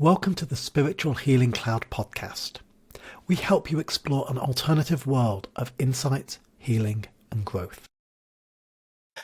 Welcome to the Spiritual Healing Cloud podcast. We help you explore an alternative world of insight, healing, and growth.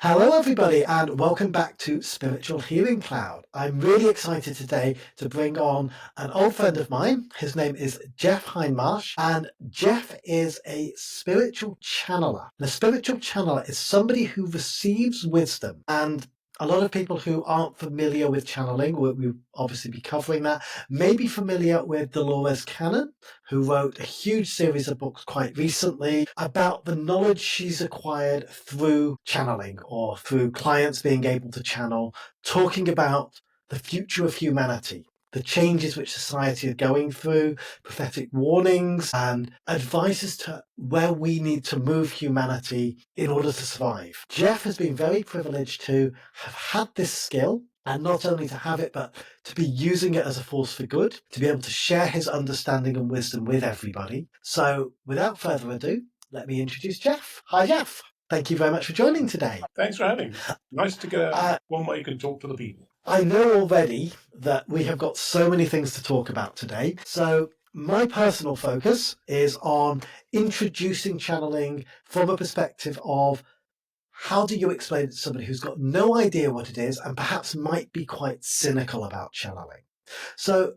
Hello everybody and welcome back to Spiritual Healing Cloud. I'm really excited today to bring on an old friend of mine. His name is Geoff Hindmarsh, and Geoff is a spiritual channeler. And a spiritual channeler is somebody who receives wisdom, and a lot of people who aren't familiar with channeling, we'll obviously be covering that, may be familiar with Dolores Cannon, who wrote a huge series of books quite recently about the knowledge she's acquired through channeling or through clients being able to channel, talking about the future of humanity, the changes which society are going through, prophetic warnings, and advices to where we need to move humanity in order to survive. Geoff has been very privileged to have had this skill, and not only to have it, but to be using it as a force for good, to be able to share his understanding and wisdom with everybody. So without further ado, let me introduce Geoff. Hi, Geoff. Thank you very much for joining today. Thanks for having me. Nice to get one way you can talk to the people. I know already that we have got so many things to talk about today. So my personal focus is on introducing channeling from a perspective of how do you explain it to somebody who's got no idea what it is and perhaps might be quite cynical about channeling. So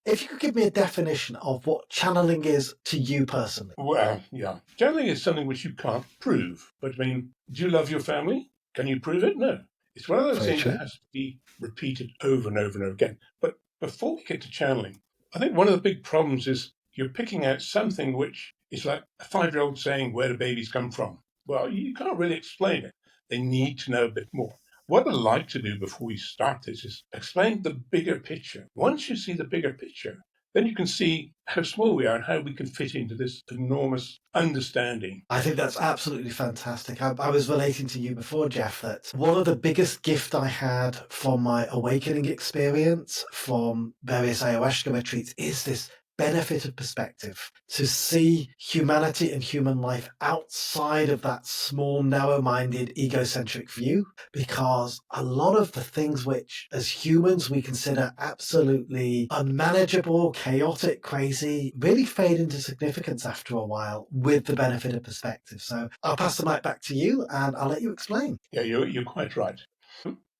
if you could give me a definition of what channeling is to you personally. Well, yeah. Channeling is something which you can't prove. But I mean, do you love your family? Can you prove it? No. It's one of those things that has to be repeated over and over and over again. But before we get to channeling, I think one of the big problems is you're picking out something which is like a 5-year-old saying, where do babies come from? Well, you can't really explain it. They need to know a bit more. What I'd like to do before we start this is explain the bigger picture. Once you see the bigger picture, then you can see how small we are and how we can fit into this enormous understanding. I think that's absolutely fantastic. I was relating to you before, Geoff, that one of the biggest gifts I had from my awakening experience from various ayahuasca retreats is this benefit of perspective, to see humanity and human life outside of that small, narrow-minded, egocentric view, because a lot of the things which, as humans, we consider absolutely unmanageable, chaotic, crazy, really fade into significance after a while with the benefit of perspective. So I'll pass the mic back to you and I'll let you explain. Yeah, you're quite right.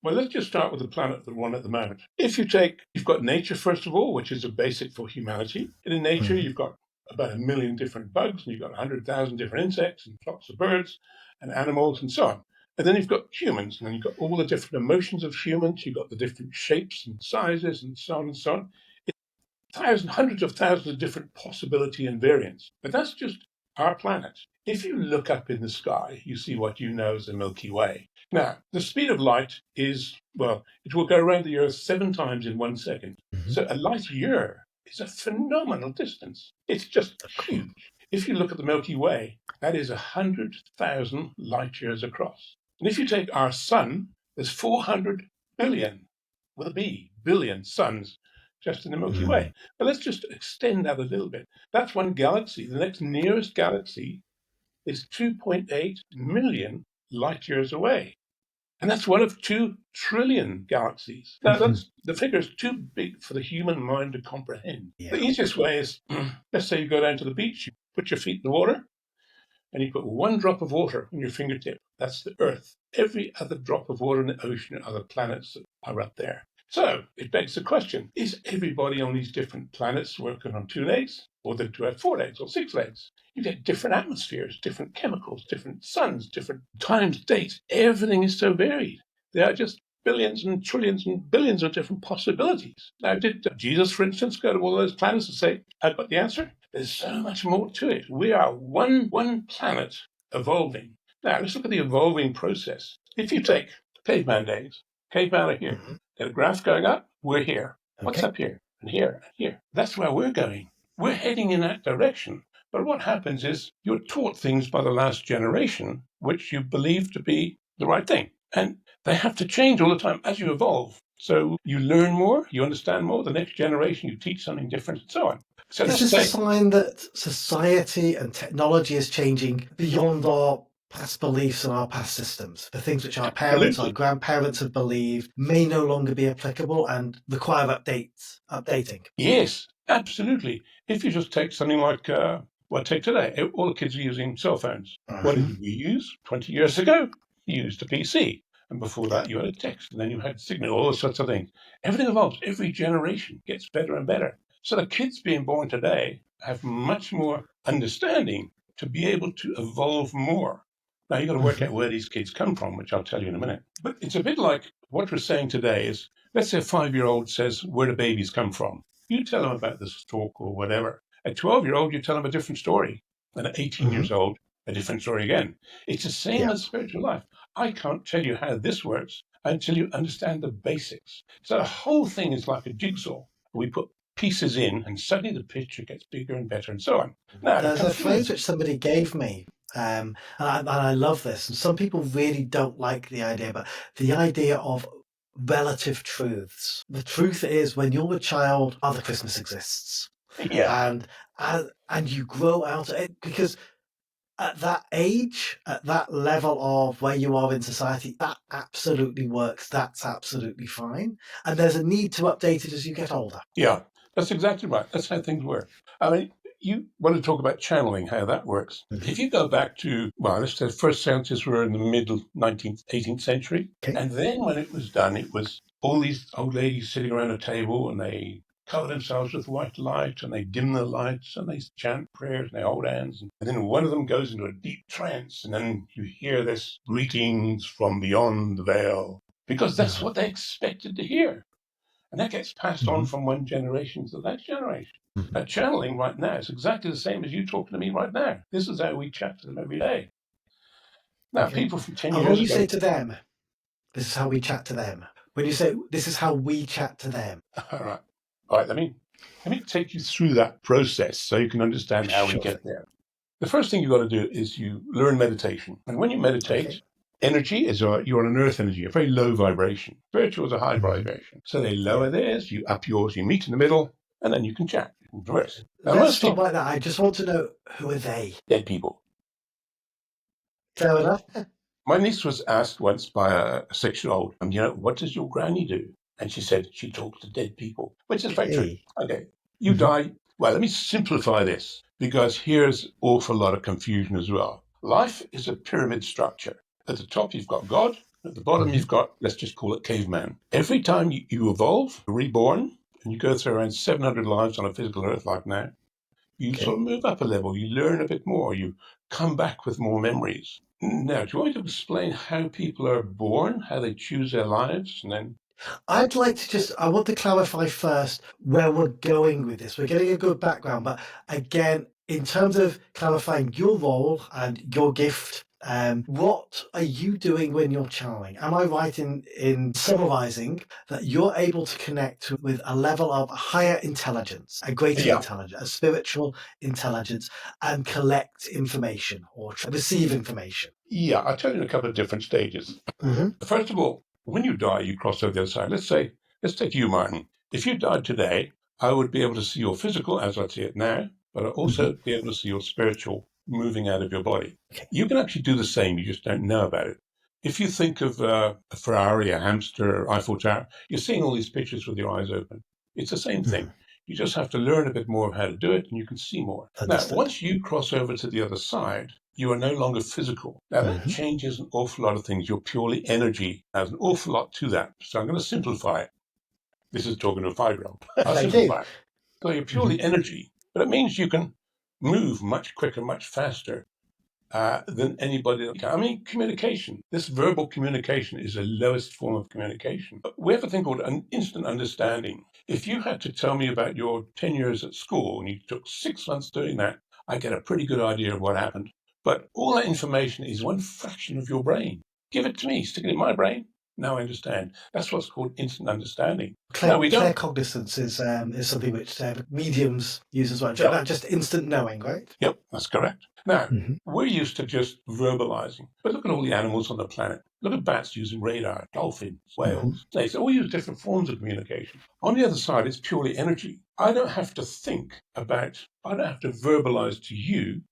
Well, let's just start with the planet that we're on at the moment. If you've got nature, first of all, which is a basic for humanity. And in nature, you've got about 1 million different bugs, and you've got 100,000 different insects and flocks of birds and animals and so on. And then you've got humans, and then you've got all the different emotions of humans. You've got the different shapes and sizes and so on and so on. It's hundreds of thousands of different possibility and variants. But that's just our planet. If you look up in the sky, you see what you know as the Milky Way. Now, the speed of light is, well, it will go around the Earth 7 times in 1 second. So a light year is a phenomenal distance. It's just huge. If you look at the Milky Way, that is 100,000 light years across. And if you take our sun, there's 400 billion, with a B, billion suns just in the Milky Way. But let's just extend that a little bit. That's one galaxy. The next nearest galaxy is 2.8 million light years away. And that's one of 2 trillion galaxies. Now, the figure is too big for the human mind to comprehend. Yeah. The easiest way is, let's say you go down to the beach, you put your feet in the water, and you put 1 drop of water on your fingertip. That's the Earth. Every other drop of water in the ocean are other planets that are up there. So it begs the question, is everybody on these different planets working on 2 legs, or do they have 4 legs or 6 legs? You get different atmospheres, different chemicals, different suns, different times, dates. Everything is so varied. There are just billions and trillions and billions of different possibilities. Now, did Jesus, for instance, go to all those planets and say, I've got the answer? There's so much more to it. We are one planet evolving. Now, let's look at the evolving process. If you take caveman days, caveman are here. Got a graph going up, we're here. What's up here? And here, and here. That's where we're going. We're heading in that direction. But what happens is you're taught things by the last generation which you believe to be the right thing. And they have to change all the time as you evolve. So you learn more, you understand more. The next generation, you teach something different and so on. So is this a sign that society and technology is changing beyond our past beliefs and our past systems. The things which our parents, our grandparents have believed may no longer be applicable and require updating. Yes, absolutely. If you just take something like, take today, all the kids are using cell phones. What did we use 20 years ago? You used a PC. And before that, you had a text, and then you had Signal, all those sorts of things. Everything evolves. Every generation gets better and better. So the kids being born today have much more understanding to be able to evolve more. Now, you've got to work out where these kids come from, which I'll tell you in a minute. But it's a bit like what we're saying today is, let's say a 5-year-old says, where do babies come from? You tell them about this talk or whatever. A 12-year-old, you tell them a different story. And at 18 years old, a different story again. It's the same as spiritual life. I can't tell you how this works until you understand the basics. So the whole thing is like a jigsaw. We put pieces in, and suddenly the picture gets bigger and better, and so on. Now, there's a phrase which somebody gave me, and I love this. And some people really don't like the idea, but the idea of relative truths. The truth is, when you're a child, Father Christmas exists. Yeah. And you grow out of it, because at that age, at that level of where you are in society, that absolutely works. That's absolutely fine. And there's a need to update it as you get older. Yeah, that's exactly right. That's how things work. I mean, you want to talk about channeling, how that works. If you go back to, let's say the first seances were in the middle 19th, 18th century. And then when it was done, it was all these old ladies sitting around a table, and they cover themselves with white light, and they dim the lights, and they chant prayers, and they hold hands. And then one of them goes into a deep trance, and then you hear this greetings from beyond the veil, because that's what they expected to hear. And that gets passed on from one generation to the next generation. Now, channeling right now is exactly the same as you talking to me right now. This is how we chat to them every day. Now, people from 10 years ago... when you say to them, this is how we chat to them. When you say, this is how we chat to them. All right, let me take you through that process so you can understand how we get there. The first thing you've got to do is you learn meditation. And when you meditate, energy is you're on an earth energy, a very low vibration. Spiritual is a high vibration. So they lower theirs, you up yours, you meet in the middle, and then you can chat. Reverse. Now, let's stop like that. I just want to know, who are they? Dead people. Fair enough. My niece was asked once by a 6-year-old, what does your granny do? And she said she talks to dead people, which is very true. Okay, you die. Well, let me simplify this, because here's an awful lot of confusion as well. Life is a pyramid structure. At the top, you've got God. At the bottom, you've got, let's just call it caveman. Every time you evolve, you're reborn, and you go through around 700 lives on a physical earth like now, you sort of move up a level. You learn a bit more. You come back with more memories. Now, do you want me to explain how people are born, how they choose their lives, and then... I'd like to I want to clarify first where we're going with this. We're getting a good background, but again, in terms of clarifying your role and your gift, what are you doing when you're channeling? Am I right in summarizing that you're able to connect with a level of higher intelligence, a greater intelligence, a spiritual intelligence, and collect information or receive information? Yeah, I'll tell you in a couple of different stages. First of all, when you die, you cross over the other side. Let's take you, Martin. If you died today, I would be able to see your physical as I see it now, but I'd also be able to see your spiritual moving out of your body. You can actually do the same, you just don't know about it. If you think of a Ferrari, a hamster, Eiffel Tower, you're seeing all these pictures with your eyes open. It's the same thing. You just have to learn a bit more of how to do it, and you can see more. Understood. Now, once you cross over to the other side, you are no longer physical. Now, that changes an awful lot of things. You're purely energy. There's an awful lot to that. So I'm going to simplify it. This is talking to a 5-year-old. I'll simplify it. So you're purely energy, but it means you can move much quicker, much faster than anybody else. I mean, communication. This verbal communication is the lowest form of communication. We have a thing called an instant understanding. If you had to tell me about your 10 years at school and you took 6 months doing that, I get a pretty good idea of what happened. But all that information is one fraction of your brain. Give it to me, stick it in my brain. Now I understand. That's what's called instant understanding. Claircognizance is something which mediums use as well. Just instant knowing, right? Yep, that's correct. Now, we're used to just verbalizing. But look at all the animals on the planet. Look at bats using radar, dolphins, whales. They all use different forms of communication. On the other side, it's purely energy. I don't have to verbalize to you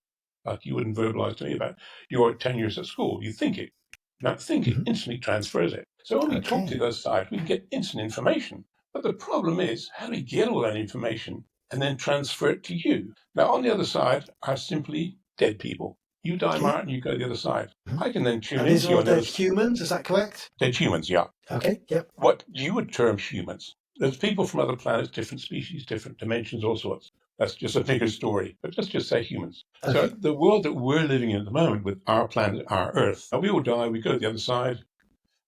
Like you wouldn't verbalize to me about your 10 years at school. You think it. That thinking instantly transfers it. So when we talk to the other side, we can get instant information. But the problem is, how do we get all that information and then transfer it to you? Now, on the other side are simply dead people. You die, Martin, you go to the other side. I can then tune And these into are you all on the other dead side. humans, is that correct? Dead humans, yeah. Okay, yep. What you would term humans. There's people from other planets, different species, different dimensions, all sorts. That's just a bigger story. But let's just say humans. Okay. So the world that we're living in at the moment with our planet, our Earth, we all die, we go to the other side,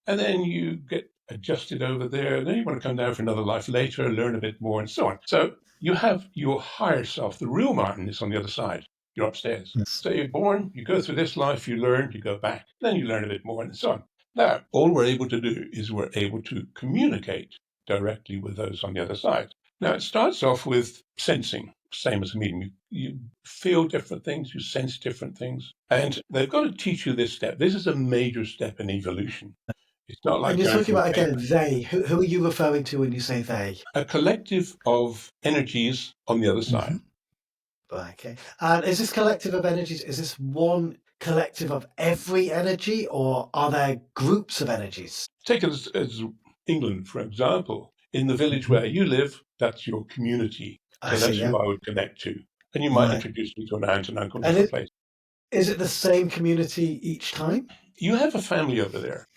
and then you get adjusted over there, and then you want to come down for another life later, learn a bit more, and so on. So you have your higher self. The real Martin is on the other side. You're upstairs. Yes. So you're born, you go through this life, you learn, you go back, then you learn a bit more, and so on. Now, all we're able to do is we're able to communicate directly with those on the other side. Now, it starts off with sensing, same as a medium. You feel different things, you sense different things, and they've got to teach you this step. This is a major step in evolution. It's not like And you're going talking from about, again, they. Who are you referring to when you say they? a collective of energies on the other side. Okay. And is this collective of energies, is this one collective of every energy, or are there groups of energies? Take it as England, for example. In the village where you live, that's your community. So that's who I would connect to. And you might introduce me to an aunt and uncle, different place. Is it the same community each time? You have a family over there.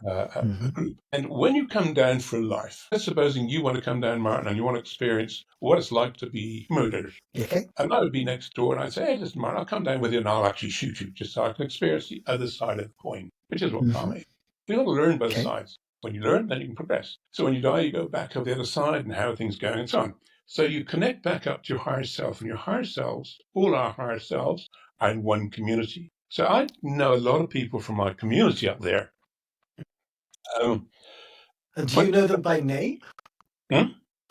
A group. And when you come down for life, let's supposing you want to come down, Martin, and you want to experience what it's like to be murdered. Okay. And I would be next door and I'd say, hey, listen, Martin, I'll come down with you and I'll actually shoot you just so I can experience the other side of the coin, which is what karma is. You've got to learn both sides. When you learn, then you can progress. So when you die, you go back over the other side and how are things going and so on. So you connect back up to your higher self, and your higher selves, all our higher selves, are in one community. So I know a lot of people from my community up there. And do you know them by name? Do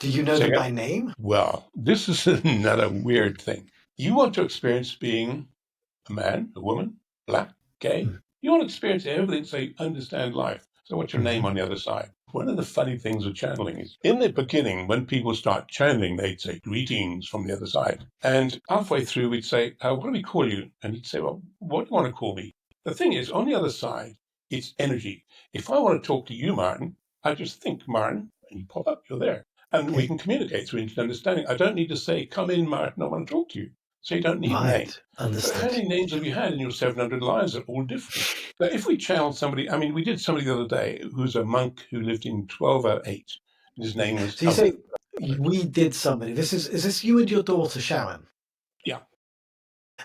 you know them by name? Well, this is another weird thing. You want to experience being a man, a woman, black, gay. You want to experience everything so you understand life. So what's your name on the other side? One of the funny things with channeling is, in the beginning, when people start channeling, they'd say, greetings from the other side. And halfway through, we'd say, what do we call you? And he'd say, well, what do you want to call me? The thing is, on the other side, it's energy. If I want to talk to you, Martin, I just think, Martin, and you pop up, you're there. And we can communicate through instant understanding. I don't need to say, come in, Martin, I want to talk to you. So you don't need a name. But how many names have you had in your 700 lives that are all different? But if we channel somebody, I mean, we did somebody the other day who's a monk who lived in 1208. His name was... So you say, we did somebody. Is this you and your daughter, Sharon? Yeah.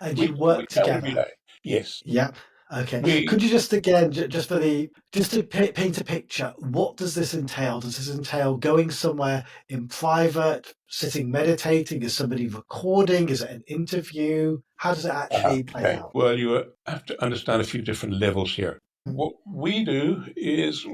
And you work together? Every day. Yes. Yeah. Okay. Could you just again, just to paint a picture, what does this entail? Does this entail going somewhere in private, sitting meditating? Is somebody recording? Is it an interview? How does it actually play out? Well, you have to understand a few different levels here. What we do is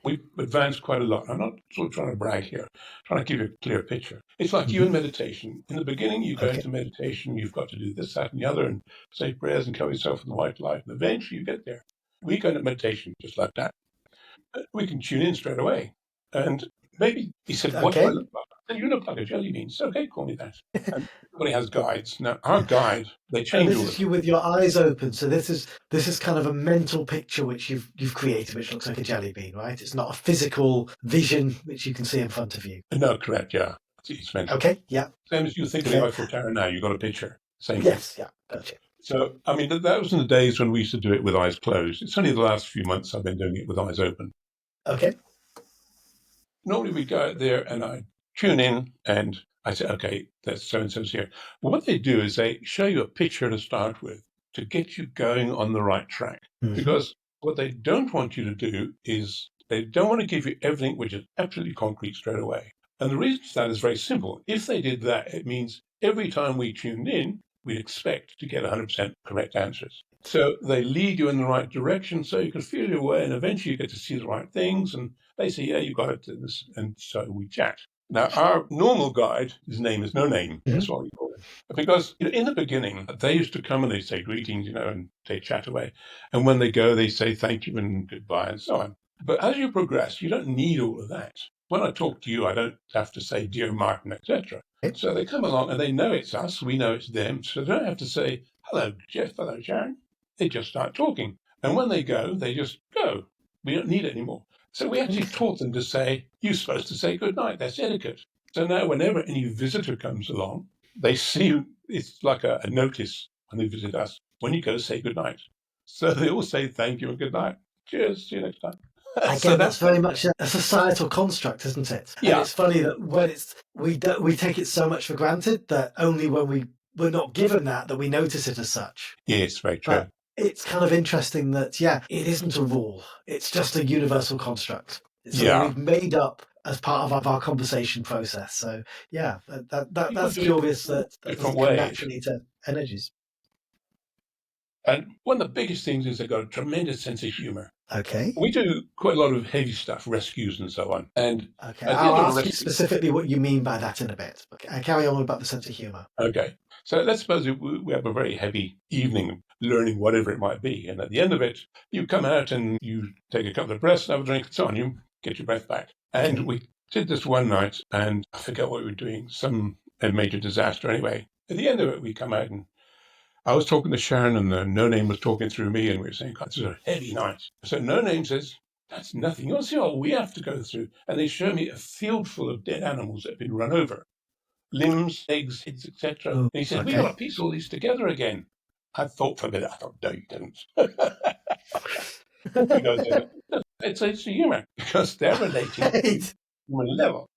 we've advanced quite a lot. I'm not sort of trying to brag here, trying to give you a clear picture. It's like you in meditation. In the beginning, you go into meditation, you've got to do this, that, and the other, and say prayers and cover yourself in the white light, and eventually you get there. We go into meditation just like that. We can tune in straight away. And maybe he said, what do I look like? And you look like a jelly bean. So, okay, call me that. And everybody has guides. Now, our guide, they change all the time. This is you with your eyes open. So this is kind of a mental picture which you've created, which looks like a jelly bean, right? It's not a physical vision which you can see in front of you. No, correct, yeah. It's mental. Okay, yeah. Same as you think of the Eiffel Tower now. You've got a picture. Same Yes, yeah, gotcha. So, I mean, that was in the days when we used to do it with eyes closed. It's only the last few months I've been doing it with eyes open. Okay. Normally we go out there and I tune in and I say, okay, that's so-and-so's here. Well, what they do is they show you a picture to start with to get you going on the right track. Because what they don't want you to do is they don't want to give you everything which is absolutely concrete straight away. And the reason for that is very simple. If they did that, it means every time we tuned in, we'd expect to get 100% correct answers. So they lead you in the right direction so you can feel your way, and eventually you get to see the right things. And they say, yeah, you got it. And so we chat. Now, our normal guide, his name is No Name. That's what we call him. Because in the beginning, they used to come and they'd say greetings, and they chat away. And when they go, they say thank you and goodbye and so on. But as you progress, you don't need all of that. when I talk to you, I don't have to say, dear Martin, etc. So they come along and they know it's us. We know it's them. So they don't have to say, hello, Geoff, hello, Sharon. They just start talking. And when they go, they just go. We don't need it anymore. So we actually taught them to say, you're supposed to say good night. That's etiquette. So now whenever any visitor comes along, they see it's like a notice when they visit us. When you go, say good night. So they all say thank you and good night. Cheers. See you next time. Again, So that's very much a societal construct, isn't it? Yeah. And it's funny that when we take it so much for granted that only when we're not given that we notice it as such. Yes, very true. But it's kind of interesting that, it isn't a rule. It's just a universal construct. It's something we've made up as part of our conversation process. So, that's curious that different ways ways. Naturally to energies. And one of the biggest things is they've got a tremendous sense of humour. Okay. We do quite a lot of heavy stuff, rescues and so on. And I'll ask you specifically what you mean by that in a bit. Carry on about the sense of humour. Okay. So let's suppose we have a very heavy evening learning whatever it might be. And at the end of it, you come out and you take a couple of breaths, have a drink, and so on. You get your breath back. And we did this one night, and I forget what we were doing, some major disaster anyway. At the end of it, we come out and I was talking to Sharon and No Name was talking through me and we were saying, God, this is a heavy night. So No Name says, that's nothing. You want to see what we have to go through? And they show me a field full of dead animals that have been run over. Limbs, eggs, heads, etc. And he said, we got to piece all these together again. I thought for a minute, I thought, no, you didn't. He goes, it's a humour because they're relating to human level.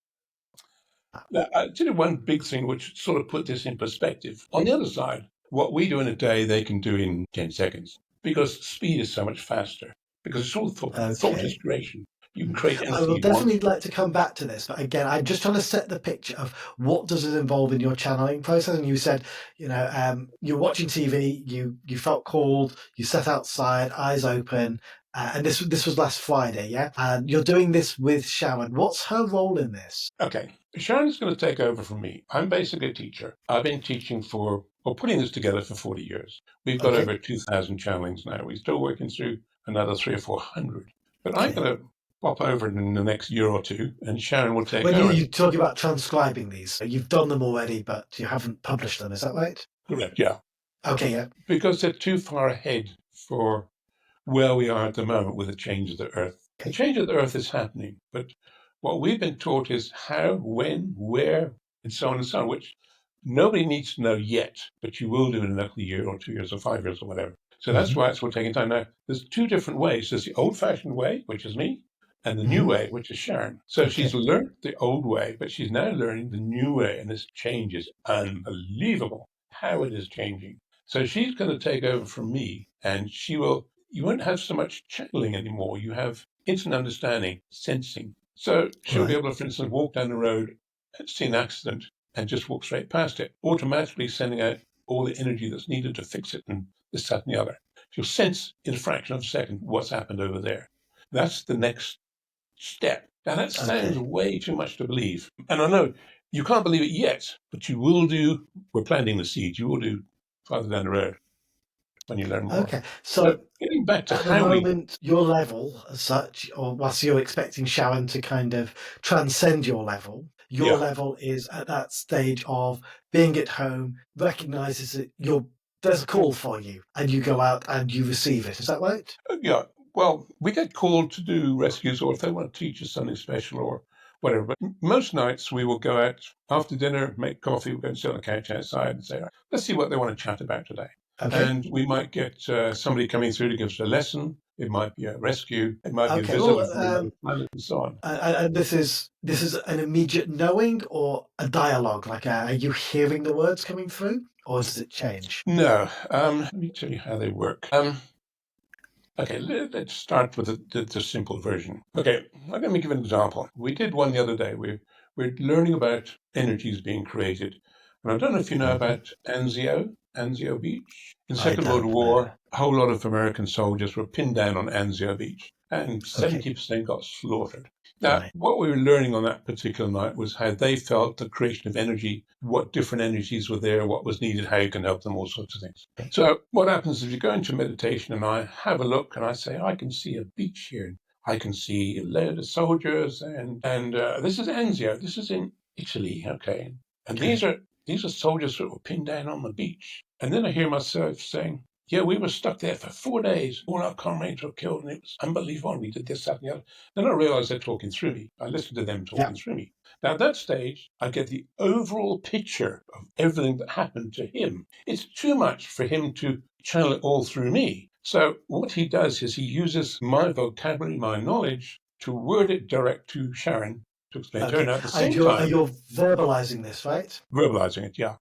Now, I did one big thing which sort of put this in perspective. On the other side, what we do in a day, they can do in 10 seconds because speed is so much faster. Because it's all thought is creation. You can create anything. I will definitely like to come back to this, but again, I'm just trying to set the picture of what does it involve in your channeling process. And you said, you're watching TV, you felt called, you sat outside, eyes open, and this was last Friday, yeah? And you're doing this with Sharon. What's her role in this? Okay, Sharon's going to take over from me. I'm basically a teacher. I've been teaching putting this together for 40 years. We've got over 2,000 channelings now. We're still working through another 300 or 400. But I'm going to pop over in the next year or two, and Sharon will take over. When you talk about transcribing these, you've done them already, but you haven't published them. Is that right? Correct, yeah. Okay, yeah. Because they're too far ahead for where we are at the moment with the change of the Earth. The change of the Earth is happening, but what we've been taught is how, when, where, and so on and so on, which nobody needs to know yet, but you will do in another year or 2 years or 5 years or whatever. So that's why it's taking time. Now, there's two different ways. There's the old-fashioned way, which is me, and the new way, which is Sharon. So she's learned the old way, but she's now learning the new way, and this change is unbelievable how it is changing. So she's going to take over from me, and you won't have so much channeling anymore. You have instant understanding, sensing. So she'll be able to, for instance, walk down the road, see an accident, and just walk straight past it, automatically sending out all the energy that's needed to fix it and this, that, and the other. She'll sense in a fraction of a second what's happened over there. That's the next step. Now, that sounds way too much to believe. And I know you can't believe it yet, but you will do. We're planting the seeds. You will do farther down the road when you learn more. Okay, so getting back to at the moment, your level as such, or whilst you're expecting Sharon to kind of transcend your level, your level is at that stage of being at home, recognises that there's a call for you, and you go out and you receive it. Is that right? Yeah. Well, we get called to do rescues, or if they want to teach us something special or whatever. But most nights we will go out after dinner, make coffee, we'll go and sit on the couch outside and say, let's see what they want to chat about today. Okay. And we might get somebody coming through to give us a lesson. It might be a rescue. It might be a visit and so on. And this is an immediate knowing or a dialogue? Like, are you hearing the words coming through, or does it change? No. Let me tell you how they work. Okay, let's start with the simple version. Okay, let me give an example. We did one the other day. We're learning about energies being created. And I don't know if you know about Anzio Beach. In the Second World War, a whole lot of American soldiers were pinned down on Anzio Beach, and 70% got slaughtered. Now, what we were learning on that particular night was how they felt the creation of energy, what different energies were there, what was needed, how you can help them, all sorts of things. So what happens is you go into meditation and I have a look and I say, I can see a beach here. I can see the soldiers, and this is Anzio. This is in Italy, okay. And these are soldiers that were pinned down on the beach. And then I hear myself saying, yeah, we were stuck there for 4 days. All our comrades were killed, and it was unbelievable. And we did this, that, and the other. Then I realized they're talking through me. I listened to them talking through me. Now, at that stage, I get the overall picture of everything that happened to him. It's too much for him to channel it all through me. So what he does is he uses my vocabulary, my knowledge, to word it direct to Sharon to explain to her. Now, at the same time, you're verbalizing this, right? Verbalizing it, yeah.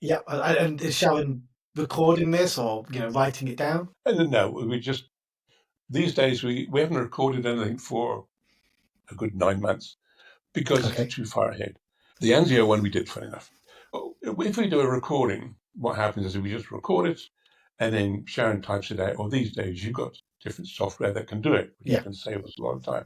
Yeah, and is Sharon recording this or writing it down? And no, we just these days we haven't recorded anything for a good 9 months because it's too far ahead. The Anzio one we did, funny enough. If we do a recording, what happens is we just record it, and then Sharon types it out. Or these days, you've got different software that can do it, which can save us a lot of time.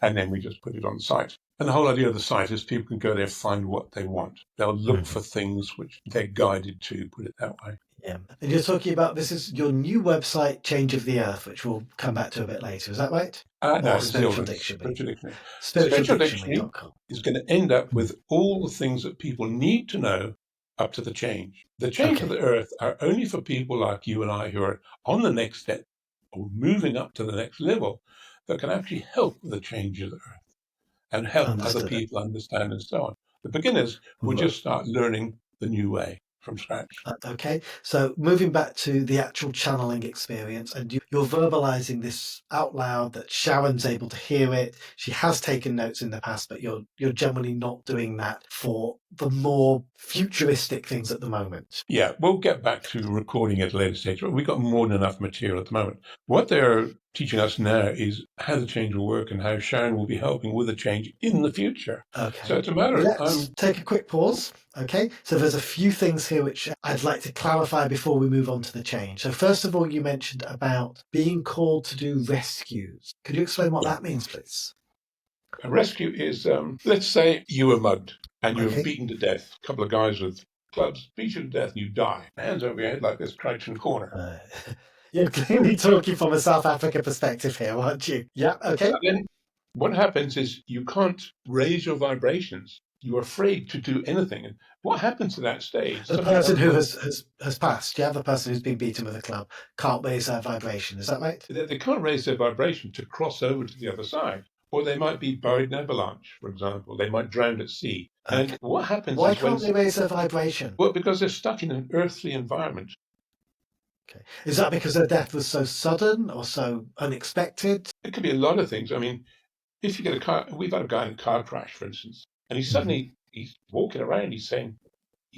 And then we just put it on the site. And the whole idea of the site is people can go there, find what they want. They'll look for things which they're guided to, put it that way. Yeah. And you're talking about, this is your new website, Change of the Earth, which we'll come back to a bit later. Is that right? No, Spiritual Dictionary. Spiritual Dictionary is going to end up with all the things that people need to know up to the change. The change of the Earth are only for people like you and I who are on the next step or moving up to the next level that can actually help with the change of the Earth and help other people understand and so on. The beginners will just start learning the new way from scratch. Okay, so moving back to the actual channeling experience, and you're verbalizing this out loud that Sharon's able to hear it. She has taken notes in the past, but you're generally not doing that for the more futuristic things at the moment. Yeah, we'll get back to recording at a later stage, but we've got more than enough material at the moment. What they're teaching us now is how the change will work and how Sharon will be helping with the change in the future. Okay. So it's a matter Let's take a quick pause. Okay. So there's a few things here which I'd like to clarify before we move on to the change. So first of all, you mentioned about being called to do rescues. Could you explain what that means, please? A rescue is, let's say you were mugged and you were beaten to death. A couple of guys with clubs beat you to death and you die. Hands over your head like this, crouched in the corner. You're clearly talking from a South Africa perspective here, aren't you? Yeah, okay. And then what happens is you can't raise your vibrations. You're afraid to do anything. And what happens at that stage? The person who has passed, the person who's been beaten with a club, can't raise their vibration. Is that right? They can't raise their vibration to cross over to the other side. Or they might be buried in an avalanche, for example. They might drown at sea. And what happens Why can't they raise their vibration? Well, because they're stuck in an earthly environment. Okay. Is that because their death was so sudden or so unexpected? It could be a lot of things. I mean, if you get a car, we've had a guy in a car crash, for instance, and he's walking around, he's saying,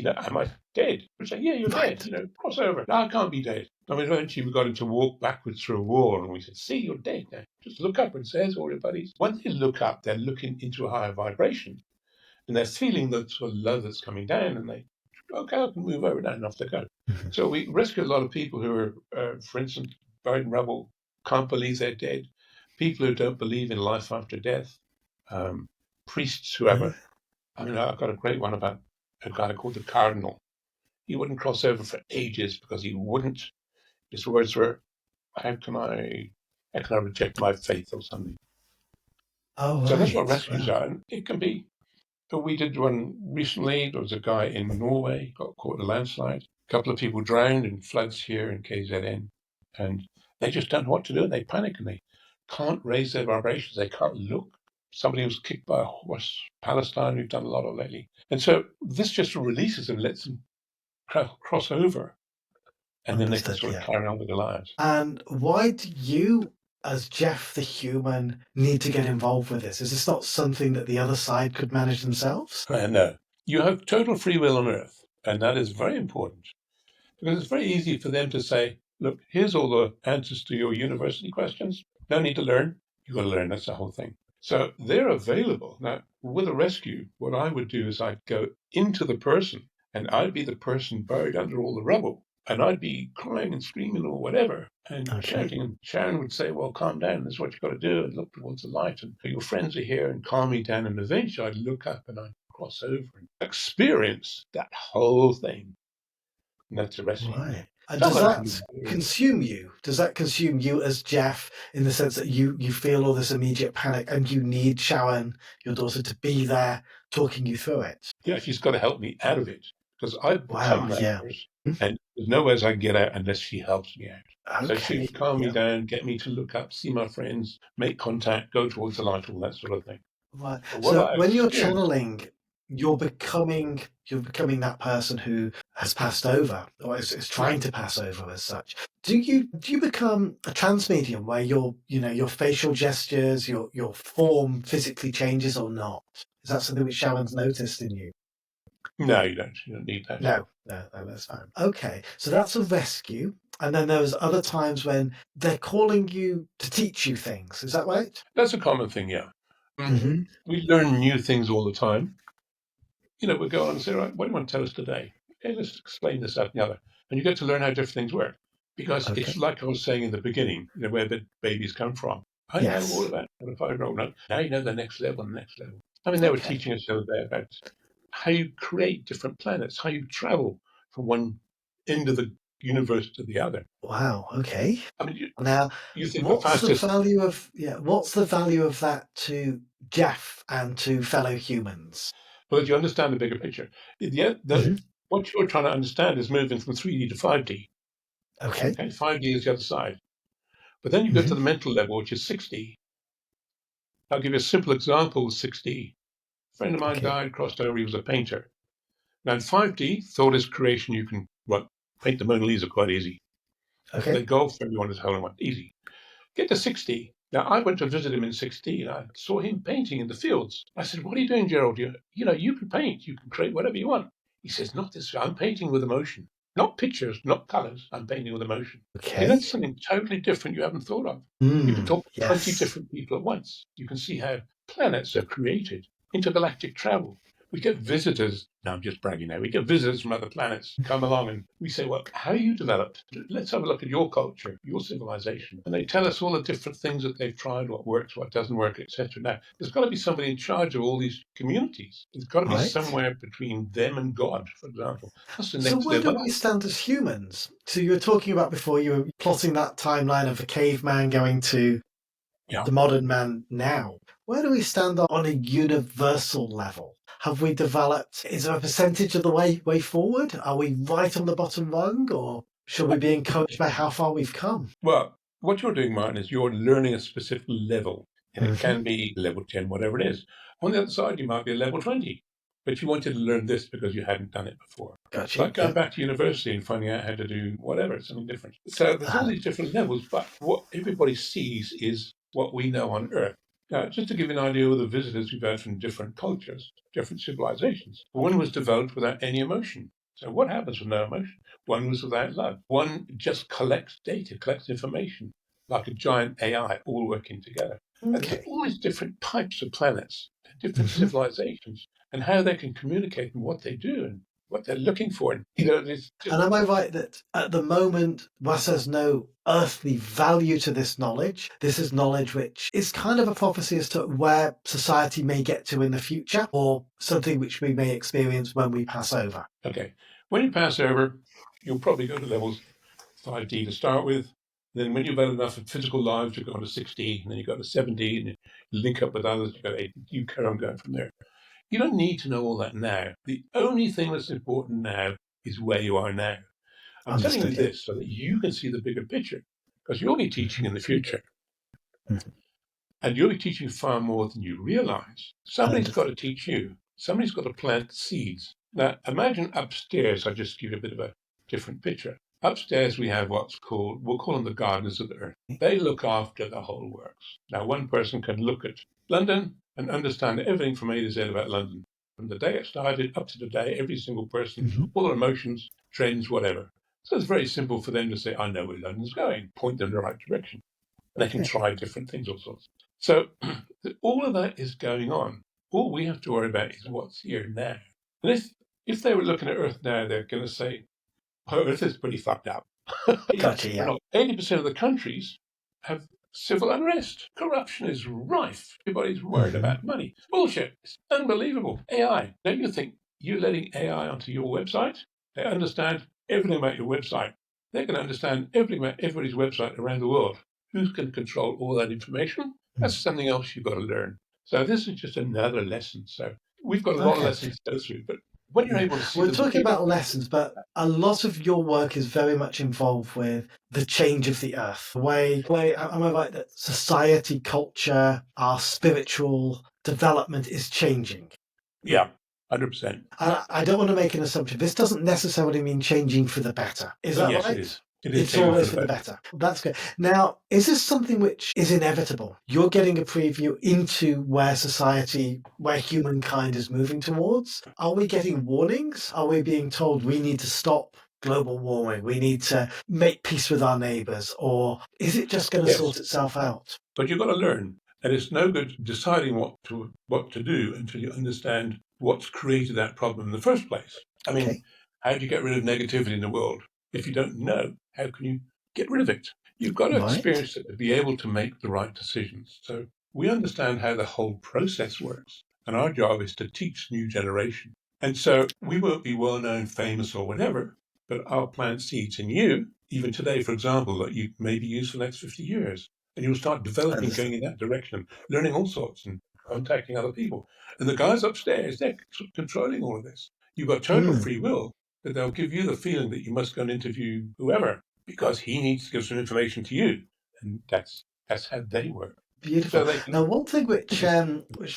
am I dead? We say, yeah, you're dead, cross over. No, I can't be dead. I mean, eventually we got him to walk backwards through a wall, and we said, see, you're dead now. Just look up and says all your buddies. When they look up, they're looking into a higher vibration, and they're feeling the sort of love that's coming down, and they, okay, I can move over now, and off they go. So we rescue a lot of people who are, for instance, buried in rubble, can't believe they're dead, people who don't believe in life after death, priests, whoever. I mean, I've got a great one about a guy called the Cardinal. He wouldn't cross over for ages because he wouldn't. His words were, how can I reject my faith or something? Oh, so that's what rescues are. And it can be. But we did one recently. There was a guy in Norway got caught in a landslide. A couple of people drowned in floods here in KZN. And they just don't know what to do. They panic and they can't raise their vibrations. They can't look. Somebody was kicked by a horse. Palestine, we've done a lot of lately. And so this just releases them, lets them cross over. And then they can sort of carry on with their lives. And why do you, as Geoff the human, need to get involved with this? Is this not something that the other side could manage themselves? No. You have total free will on Earth. And that is very important. Because it's very easy for them to say, look, here's all the answers to your university questions. No need to learn. You've got to learn. That's the whole thing. So they're available. Now, with a rescue, what I would do is I'd go into the person, and I'd be the person buried under all the rubble. And I'd be crying and screaming or whatever and shouting. And Sharon would say, well, calm down. This is what you've got to do. And look towards the light. And your friends are here and calm me down. And eventually I'd look up and I'd cross over and experience that whole thing. And that's a rescue. Right. And Some does of them can that be very, consume you? Does that consume you as Geoff in the sense that you feel all this immediate panic and you need Sharon, your daughter, to be there talking you through it? yeah, she's got to help me out of it because I've Wow, become that yeah. person. And there's no ways I can get out unless she helps me out. So she Okay. can calm me Yeah. down, get me to look up, see my friends, make contact, go towards the light, all that sort of thing. Right. But what So I when you're experienced, channeling, you're becoming that person who has passed over or is yeah, trying to pass over as such. Do you become a trans medium where your facial gestures, your form physically changes or not? Is that something which Sharon's noticed in you? no, you don't. You don't need that. No, that's fine. Okay, so that's a rescue. And then there's other times when they're calling you to teach you things. Is that right? That's a common thing, yeah. Mm-hmm. We learn new things all the time. We'll go on and say, right, what do you want to tell us today? Okay, let's explain this, that, and the other. And you get to learn how different things work. Because it's Okay. like I was saying in the beginning, where the babies come from. I know all Yes. about a 5-year-old now. Now you know the next level and the next level. I mean, they were Okay. teaching us the other day about how you create different planets, how you travel from one end of the universe to the other. Wow. Okay. I mean, Now, you think the what's the fastest, value of what's the value of that to Jeff and to fellow humans? well, you understand the bigger picture. Yeah, Hmm. what you're trying to understand is moving from 3D to 5D. Okay. Okay, 5D is the other side. But then you go to Hmm. the mental level, which is 6D. I'll give you a simple example of 6D. A friend of mine Okay. died, crossed over, he was a painter. Now in 5D, thought is creation, you can paint the Mona Lisa quite easy. Okay. Play golf, everyone is hole one, easy. Get to 6D. Now I went to visit him in 6D and I saw him painting in the fields. I said, what are you doing, Gerald? You can paint, you can create whatever you want. He says, not this, I'm painting with emotion. Not pictures, not colors. I'm painting with emotion. Okay, Okay. that's something totally different you haven't thought of. You can Mm, talk to 20 yes. different people at once. You can see how planets are created, intergalactic travel. We get visitors. Now I'm just bragging now. We get visitors from other planets come along and we say, well, how you developed? Let's have a look at your culture, your civilization. And they tell us all the different things that they've tried, what works, what doesn't work, etc. Now, there's got to be somebody in charge of all these communities. There's got to be Right. somewhere between them and God, for example. That's the So next where do level we up. stand as humans? So you were talking about before, you were plotting that timeline of the caveman going to Yeah. the modern man now. Where do we stand on a universal level? Have we developed, is there a percentage of the way forward? Are we right on the bottom rung, or should we be encouraged by how far we've come? Well, what you're doing, Martin, is you're learning a specific level, and it Hmm. can be level 10, whatever it is. On the other side, you might be a level 20, but you wanted to learn this because you hadn't done it before. It's Got you. like going back to university and finding out how to do whatever, something different. So there's all Uh, these different levels, but what everybody sees is what we know on Earth. Now, just to give you an idea of the visitors we've had from different cultures, different civilizations, one was developed without any emotion. So what happens with no emotion? One was without love. One just collects data, collects information, like a giant AI, all working together. And there's okay. all these different types of planets, different Hmm. civilizations, and how they can communicate and what they do and what they're looking for. And, there's just, And am I right that at the moment, whilst there's no earthly value to this knowledge, this is knowledge which is kind of a prophecy as to where society may get to in the future, or something which we may experience when we pass over? okay, when you pass over, you'll probably go to levels 5D to start with. Then when you've had enough of physical lives, you go to 6D, and then you go to 7D, and you link up with others, you go to 8D, you carry on going from there. You don't need to know all that now. The only thing that's important now is where you are now. I'm telling you Understood, yeah. this so that you can see the bigger picture, because you'll be teaching in the future, Mhm. and you'll be teaching far more than you realize. Somebody's got Understood. to teach you. Somebody's got to plant seeds. Now, imagine upstairs, I'll just give you a bit of a different picture. Upstairs, we have what's called, we'll call them the gardeners of the earth. They look after the whole works. Now, one person can look at London and understand everything from A to Z about London. From the day it started up to the day, every single person, Mhm. all their emotions, trends, whatever. So it's very simple for them to say, I know where London's going, point them in the right direction. And they can Okay. try different things, all sorts. So all of that is going on. All we have to worry about is what's here now. And if they were looking at Earth now, they're going to say, oh, Earth is pretty fucked up. Gotcha, We're yeah. not. 80% of the countries have civil unrest. Corruption is rife. Everybody's worried Hmm. about money. Bullshit. It's unbelievable. AI. Don't you think you're letting AI onto your website? They understand everything about your website. They can understand everybody's website around the world. Who can control all that information? That's something else you've got to learn. So this is just another lesson. So we've got a lot of lessons to go through, but when you're able to see... We're talking about lessons, but a lot of your work is very much involved with the change of the earth. The way am I right that society, culture, our spiritual development is changing? Yeah, 100%. I don't want to make an assumption. This doesn't necessarily mean changing for the better. Is that yes, right? It is. It's always for the better. That's good. Now, is this something which is inevitable? You're getting a preview into where society, where humankind is moving towards. Are we getting warnings? Are we being told we need to stop global warming? We need to make peace with our neighbours? Or is it just going to sort itself out? But you've got to learn. And it's no good deciding what to do until you understand what's created that problem in the first place. I mean, how do you get rid of negativity in the world? If you don't know, how can you get rid of it? You've got to experience it to be able to make the right decisions. So we understand how the whole process works. And our job is to teach new generation. And so we won't be well-known, famous or whatever, but I'll plant seeds in you, even today, for example, that you may be used for the next 50 years. And you'll start developing, going in that direction, learning all sorts and contacting other people. And the guys upstairs, they're controlling all of this. You've got total free will, but they'll give you the feeling that you must go and interview whoever because he needs to give some information to you. And that's how they work. Beautiful. So now, one thing which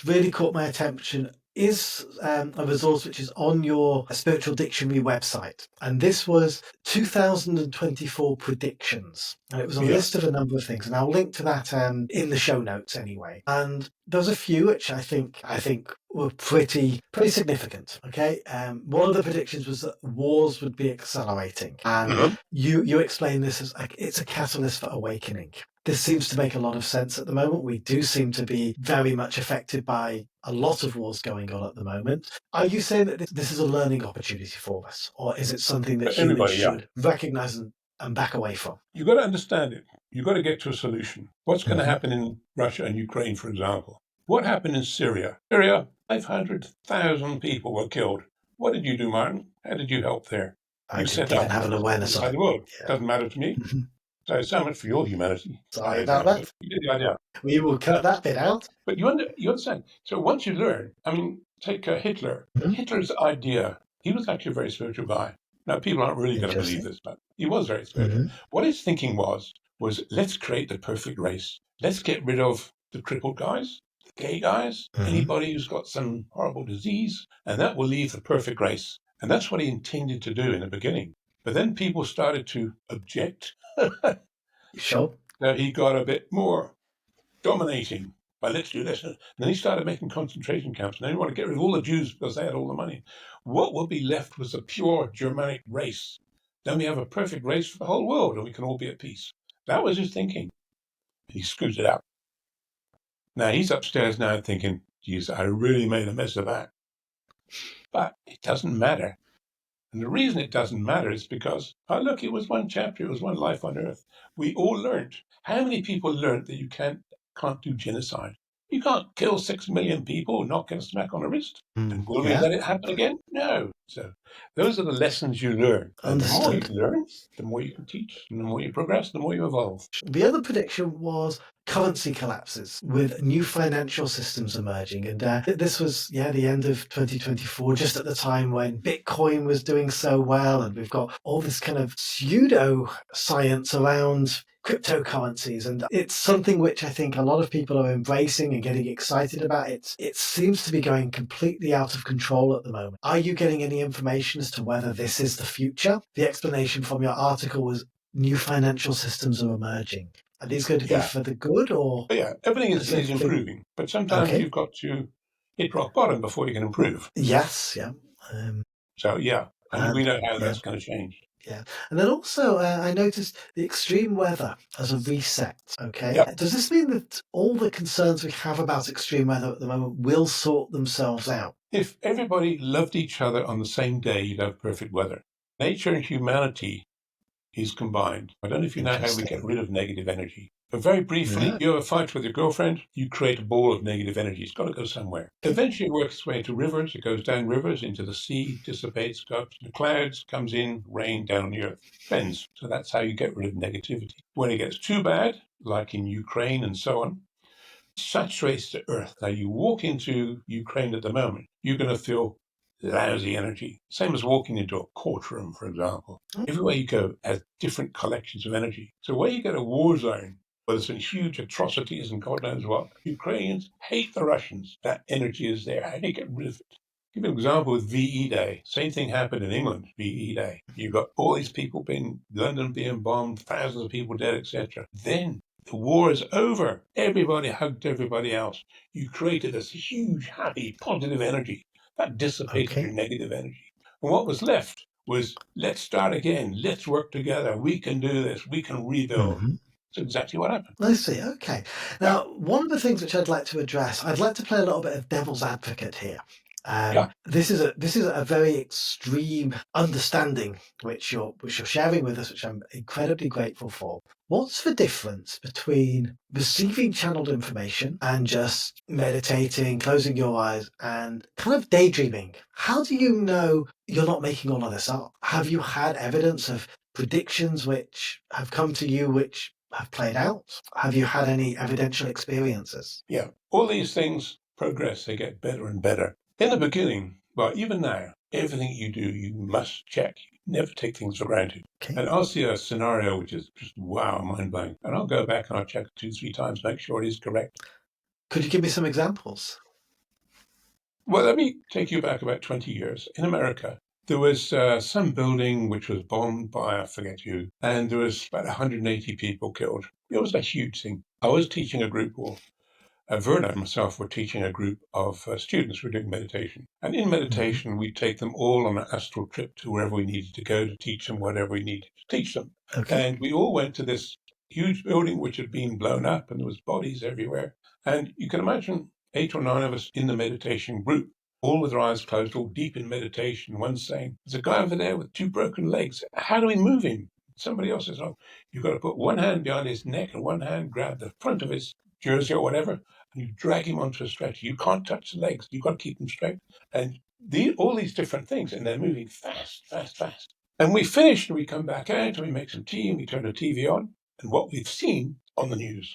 really caught my attention is a resource which is on your Spiritual Dictionary website. And this was 2024 predictions. And it was a list of a number of things. And I'll link to that in the show notes anyway. And there's a few which I think were pretty significant. Okay. One of the predictions was that wars would be accelerating. And you explain this as it's a catalyst for awakening. This seems to make a lot of sense at the moment. We do seem to be very much affected by a lot of wars going on at the moment. Are you saying that this is a learning opportunity for us? Or is it something that humans should recognize and back away from? You've got to understand it. You've got to get to a solution. What's going to happen in Russia and Ukraine, for example? What happened in Syria? 500,000 people were killed. What did you do, Martin? How did you help there? You didn't even have an awareness of it. The world. Doesn't matter to me. So much for your humanity. Sorry about that. You get the idea. We will cut that bit out. But you understand. So once you learn, I mean, take Hitler. Hitler's idea, he was actually a very spiritual guy. Now, people aren't really going to believe this, but he was very spiritual. What his thinking was let's create the perfect race. Let's get rid of the crippled guys, the gay guys, anybody who's got some horrible disease, and that will leave the perfect race. And that's what he intended to do in the beginning. But then people started to object. Sure. So he got a bit more dominating by let's do this. And then he started making concentration camps. And then he wanted to get rid of all the Jews because they had all the money. What will be left was a pure Germanic race. Then we have a perfect race for the whole world and we can all be at peace. That was his thinking. He screwed it up. Now he's upstairs now thinking, geez, I really made a mess of that. But it doesn't matter. And the reason it doesn't matter is because, look, it was one chapter, it was one life on earth. We all learned. How many people learned that you can't do genocide? You can't kill 6 million people, not get a smack on the wrist. And will we let it happen again? No. So those are the lessons you learn. And the more you learn, the more you can teach, and the more you progress, the more you evolve. The other prediction was currency collapses with new financial systems emerging. And this was, the end of 2024, just at the time when Bitcoin was doing so well. And we've got all this kind of pseudo science around cryptocurrencies. And it's something which I think a lot of people are embracing and getting excited about. It seems to be going completely out of control at the moment. Are you getting any information as to whether this is the future? The explanation from your article was new financial systems are emerging. Are these going to be for the good or? Yeah, everything is improving, but sometimes you've got to hit rock bottom before you can improve. Yes, yeah. And we know how that's going to change. Yeah. And then also, I noticed the extreme weather as a reset, okay? Yep. Does this mean that all the concerns we have about extreme weather at the moment will sort themselves out? If everybody loved each other on the same day, you'd have perfect weather. Nature and humanity is combined. I don't know if you know how we get rid of negative energy. But very briefly, you have a fight with your girlfriend, you create a ball of negative energy. It's got to go somewhere. Eventually it works its way into rivers. It goes down rivers into the sea, dissipates, goes up to the clouds, comes in, rain down on the earth. Depends. So that's how you get rid of negativity. When it gets too bad, like in Ukraine and so on, saturates the earth. Now you walk into Ukraine at the moment, you're going to feel lousy energy. Same as walking into a courtroom, for example. Everywhere you go has different collections of energy. So where you get a war zone, where there's been huge atrocities and God knows what, Ukrainians hate the Russians. That energy is there. How do you get rid of it? Give an example with VE Day. Same thing happened in England, VE Day. You've got all these people London being bombed, thousands of people dead, etc. Then the war is over. Everybody hugged everybody else. You created this huge, happy, positive energy that dissipated your negative energy. And what was left was, let's start again. Let's work together. We can do this. We can rebuild. That's exactly what happened. I see. Okay. Now, one of the things which I'd like to address, I'd like to play a little bit of devil's advocate here. This is a very extreme understanding which you're sharing with us, which I'm incredibly grateful for. What's the difference between receiving channeled information and just meditating, closing your eyes, and kind of daydreaming? How do you know you're not making all of this up? Have you had evidence of predictions which have come to you which have played out? Have you had any evidential experiences? Yeah, all these things progress, they get better and better. In the beginning, well, even now, everything you do, you must check. You never take things for granted. Okay. And I'll see a scenario which is just, wow, mind-blowing. And I'll go back and I'll check 2-3 times, make sure it is correct. Could you give me some examples? Well, let me take you back about 20 years. In America, there was some building which was bombed by, I forget who, and there was about 180 people killed. It was a huge thing. I was teaching a group, Verna and myself were teaching a group of students who were doing meditation. And in meditation, we'd take them all on an astral trip to wherever we needed to go to teach them whatever we needed to teach them. Okay. And we all went to this huge building which had been blown up and there was bodies everywhere. And you can imagine 8 or 9 of us in the meditation group, all with our eyes closed, all deep in meditation. One saying, there's a guy over there with 2 broken legs. How do we move him? Somebody else says, oh, you've got to put one hand behind his neck and one hand grab the front of his jersey or whatever, and you drag him onto a stretcher. You can't touch the legs. You've got to keep them straight. And all these different things, and they're moving fast, fast, fast. And we finish, and we come back out, and we make some tea, and we turn the TV on, and what we've seen on the news.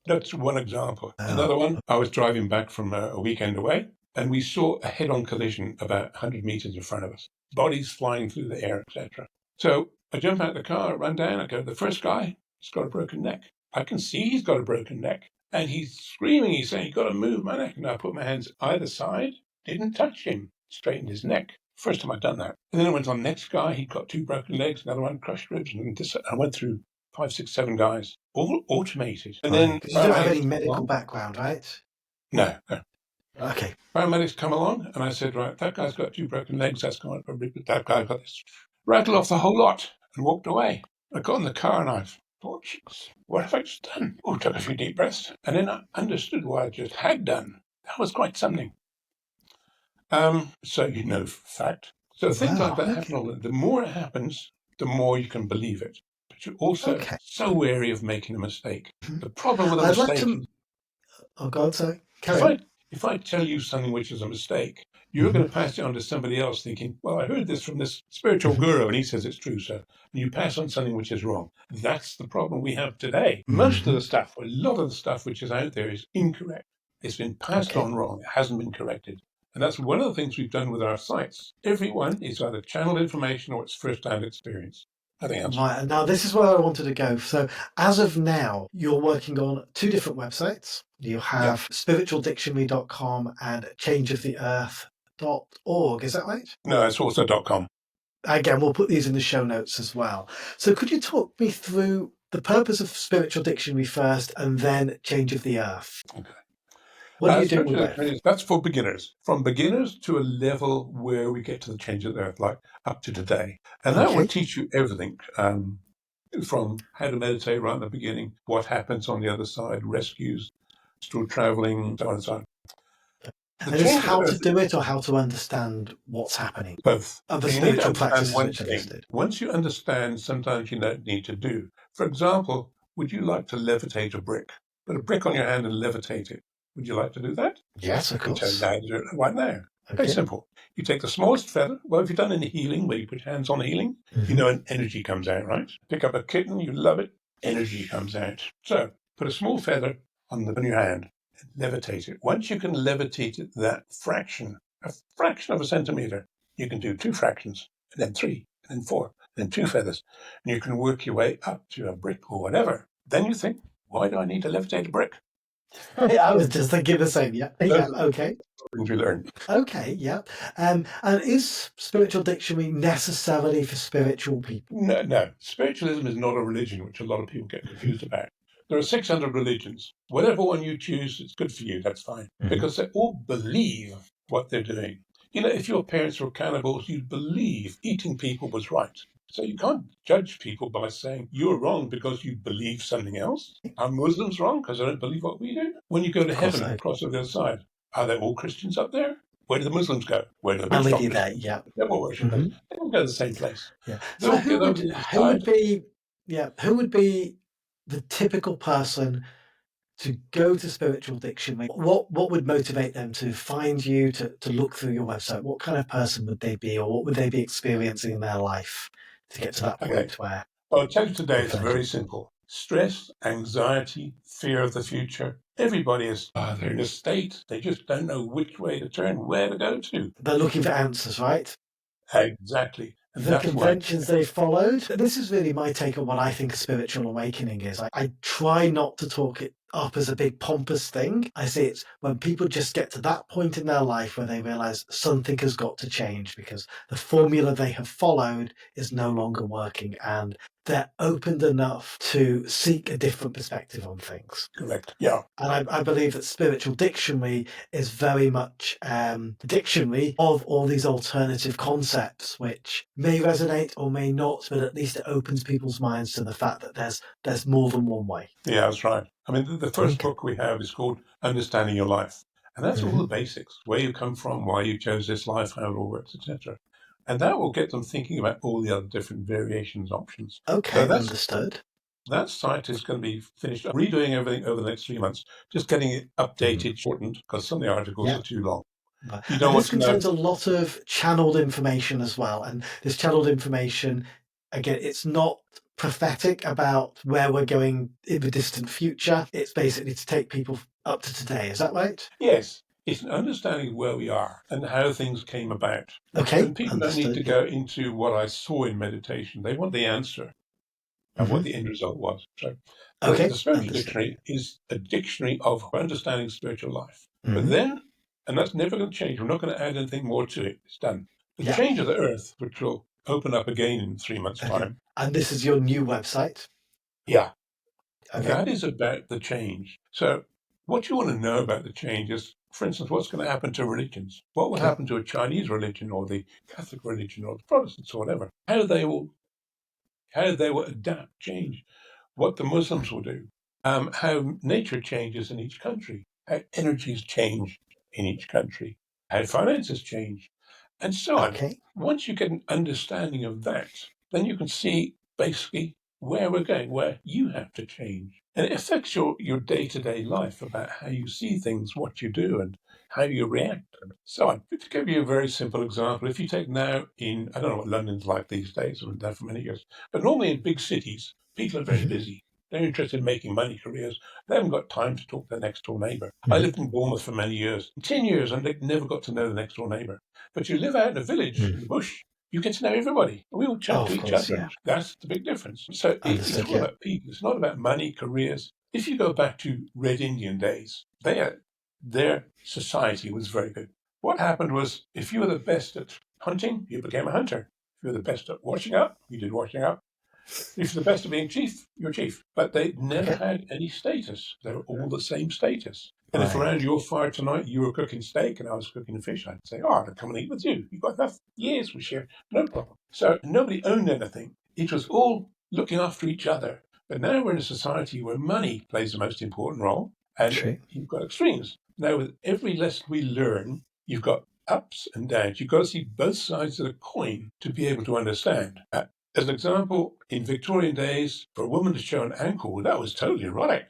That's one example. Another one, I was driving back from a weekend away, and we saw a head-on collision about 100 meters in front of us. Bodies flying through the air, etc. So I jump out of the car, run down, I go, the first guy, he's got a broken neck. I can see he's got a broken neck. And he's screaming, he's saying, you've got to move my neck. And I put my hands either side, didn't touch him, straightened his neck. First time I'd done that. And then I went on the next guy, he'd got 2 broken legs, another one crushed ribs. And I went through 5, 6, 7 guys, all automated. And then you don't have any medical background, right? No. Okay. Paramedics come along, and I said, right, that guy's got 2 broken legs, that's got a rib, that guy got this. Rattled off the whole lot and walked away. I got in the car and I thought, what have I just done? Oh, took a few deep breaths. And then I understood what I just had done. That was quite something. So you know for fact. So things like that happen. The more it happens, the more you can believe it. But you're also so wary of making a mistake. The problem with a mistake... Oh, God, sorry. Carry on. If I tell you something which is a mistake, you're going to pass it on to somebody else thinking, well, I heard this from this spiritual guru and he says it's true, so. And you pass on something which is wrong. That's the problem we have today. Most of the stuff, a lot of the stuff which is out there is incorrect. It's been passed on wrong. It hasn't been corrected. And that's one of the things we've done with our sites. Everyone is either channeled information or it's first-hand experience. I think that's right. Now, this is where I wanted to go. So as of now, you're working on 2 different websites. You have spiritualdictionary.com and changeoftheearth.org. Is that right? No, it's also .com. Again, we'll put these in the show notes as well. So could you talk me through the purpose of Spiritual Dictionary first and then Change of the Earth? Okay. What are you doing with that? That's for beginners. From beginners to a level where we get to the Change of the Earth, like up to today. And that will teach you everything from how to meditate right at the beginning, what happens on the other side, rescues, still traveling, so on and so on. And is how to do it or how to understand what's happening? Both. Other spiritual practices which are listed. Once you understand, sometimes you don't need to do. For example, would you like to levitate a brick? Put a brick on your hand and levitate it. Would you like to do that? Yes, of I can tell you course. how to do it right now. Very Okay. simple. You take the smallest feather. Well, if you've done any healing, where you put hands on healing, you know an energy comes out, right? Pick up a kitten, you love it, energy comes out. So put a small feather on your hand and levitate it. Once you can levitate it that fraction of a centimeter, you can do 2 fractions, and then 3, and then 4, and then 2 feathers. And you can work your way up to a brick or whatever. Then you think, why do I need to levitate a brick? I was just thinking the same. Yeah. Yeah. Okay. Things we learn. Okay. Yeah. And is spiritual dictionary necessarily for spiritual people? No. Spiritualism is not a religion, which a lot of people get confused about. There are 600 religions. Whatever one you choose, it's good for you. That's fine. Because they all believe what they're doing. You know, if your parents were cannibals, you'd believe eating people was right. So you can't judge people by saying you're wrong because you believe something else. Are Muslims wrong because they don't believe what we do? When you go to heaven and cross over the other side, are they all Christians up there? Where do the Muslims go? Where do the I'll leave you there. Yeah. devil worshippers? They all go to the same place. Yeah. They'll So get who over would the side. be who would be the typical person to go to spiritual dictionary? What would motivate them to find you, to look through your website? What kind of person would they be, or what would they be experiencing in their life to get to that point where? Well, I'll tell you today, it's very simple. Stress, anxiety, fear of the future. Everybody is, they're in a state. They just don't know which way to turn, where to go to. They're looking for answers, right? Exactly. And The conventions they followed. This is really my take on what I think a spiritual awakening is. I try not to talk it up as a big pompous thing. I say it's when people just get to that point in their life where they realize something has got to change because the formula they have followed is no longer working, and they're opened enough to seek a different perspective on things. Correct. Yeah. And I believe that spiritual dictionary is very much a dictionary of all these alternative concepts, which may resonate or may not, but at least it opens people's minds to the fact that there's more than one way. Yeah, that's right. I mean, the first book we have is called Understanding Your Life. And that's all the basics, where you come from, why you chose this life, how it all works, etc. And that will get them thinking about all the other different variations, options. Okay, so understood. That site is going to be finished redoing everything over the next 3 months, just getting it updated, shortened, because some of the articles are too long. You don't want to know. This contains a lot of channeled information as well. And this channeled information, again, it's not prophetic about where we're going in the distant future. It's basically to take people up to today. Is that right? Yes. It's an understanding of where we are and how things came about. Okay. And people don't need to go into what I saw in meditation. They want the answer and what the end result was. So the spiritual dictionary is a dictionary of understanding spiritual life. But then, and that's never going to change. We're not going to add anything more to it. It's done. The change of the earth, which will open up again in 3 months' time. And this is your new website? Yeah. That is about the change. So what you want to know about the change is, for instance, what's going to happen to religions? What will happen to a Chinese religion or the Catholic religion or the Protestants or whatever? How they will adapt, change, what the Muslims will do, how nature changes in each country, how energies change in each country, how finances change, and so on. Once you get an understanding of that, then you can see basically where we're going, where you have to change. And it affects your day-to-day life about how you see things, what you do, and how you react, and so on. To give you a very simple example, if you take now I don't know what London's like these days, I've been there for many years, but normally in big cities, people are very busy. They're interested in making money, careers. They haven't got time to talk to their next door neighbour. I lived in Bournemouth for many years, 10 years, and they never got to know the next door neighbour. But you live out in a village, in the bush, you get to know everybody. We all chat to each other. That's the big difference. So it's all about people. It's not about money, careers. If you go back to Red Indian days, their society was very good. What happened was, if you were the best at hunting, you became a hunter. If you were the best at washing up, you did washing up. If you're the best at being chief, you're chief. But they never had any status. They were all the same status. And if around your fire tonight you were cooking steak and I was cooking fish, I'd say, I'll come and eat with you. You've got enough. Yes, we share. No problem. So nobody owned anything. It was all looking after each other. But now we're in a society where money plays the most important role. And you've got extremes. Now, with every lesson we learn, you've got ups and downs. You've got to see both sides of the coin to be able to understand that. As an example, in Victorian days, for a woman to show an ankle, that was totally erotic.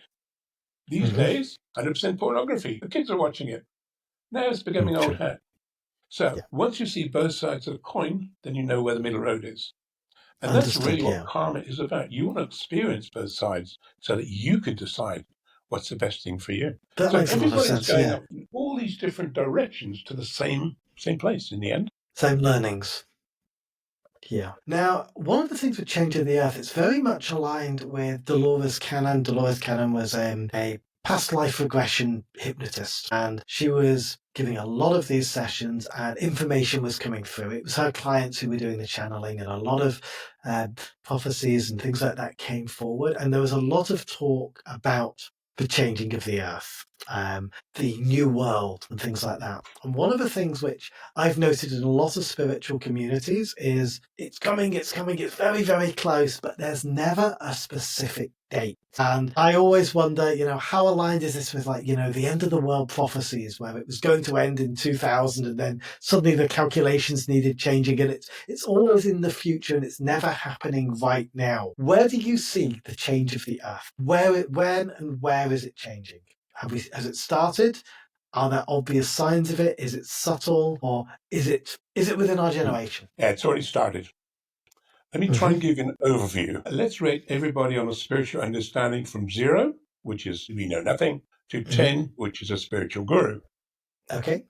These days, 100% pornography. The kids are watching it. Now it's becoming old hat. So once you see both sides of the coin, then you know where the middle road is. And that's really what karma is about. You want to experience both sides so that you can decide what's the best thing for you. That so makes a lot of everybody's sense, going up in all these different directions to the same place in the end. Same learnings. Yeah. Now, one of the things with Changing the Earth, it's very much aligned with Dolores Cannon. Dolores Cannon was a past life regression hypnotist, and she was giving a lot of these sessions and information was coming through. It was her clients who were doing the channeling, and a lot of prophecies and things like that came forward. And there was a lot of talk about the changing of the earth, the new world and things like that. And one of the things which I've noted in a lot of spiritual communities is it's coming, it's very, very close, but there's never a specific date. And I always wonder, how aligned is this with the end of the world prophecies where it was going to end in 2000 and then suddenly the calculations needed changing, and it's always in the future and it's never happening right now. Where do you see the change of the earth? When and where is it changing? Has it started? Are there obvious signs of it? Is it subtle, or is it within our generation? Yeah, it's already started. Let me try and give you an overview. Let's rate everybody on a spiritual understanding from 0, which is we know nothing, to 10, which is a spiritual guru. Okay.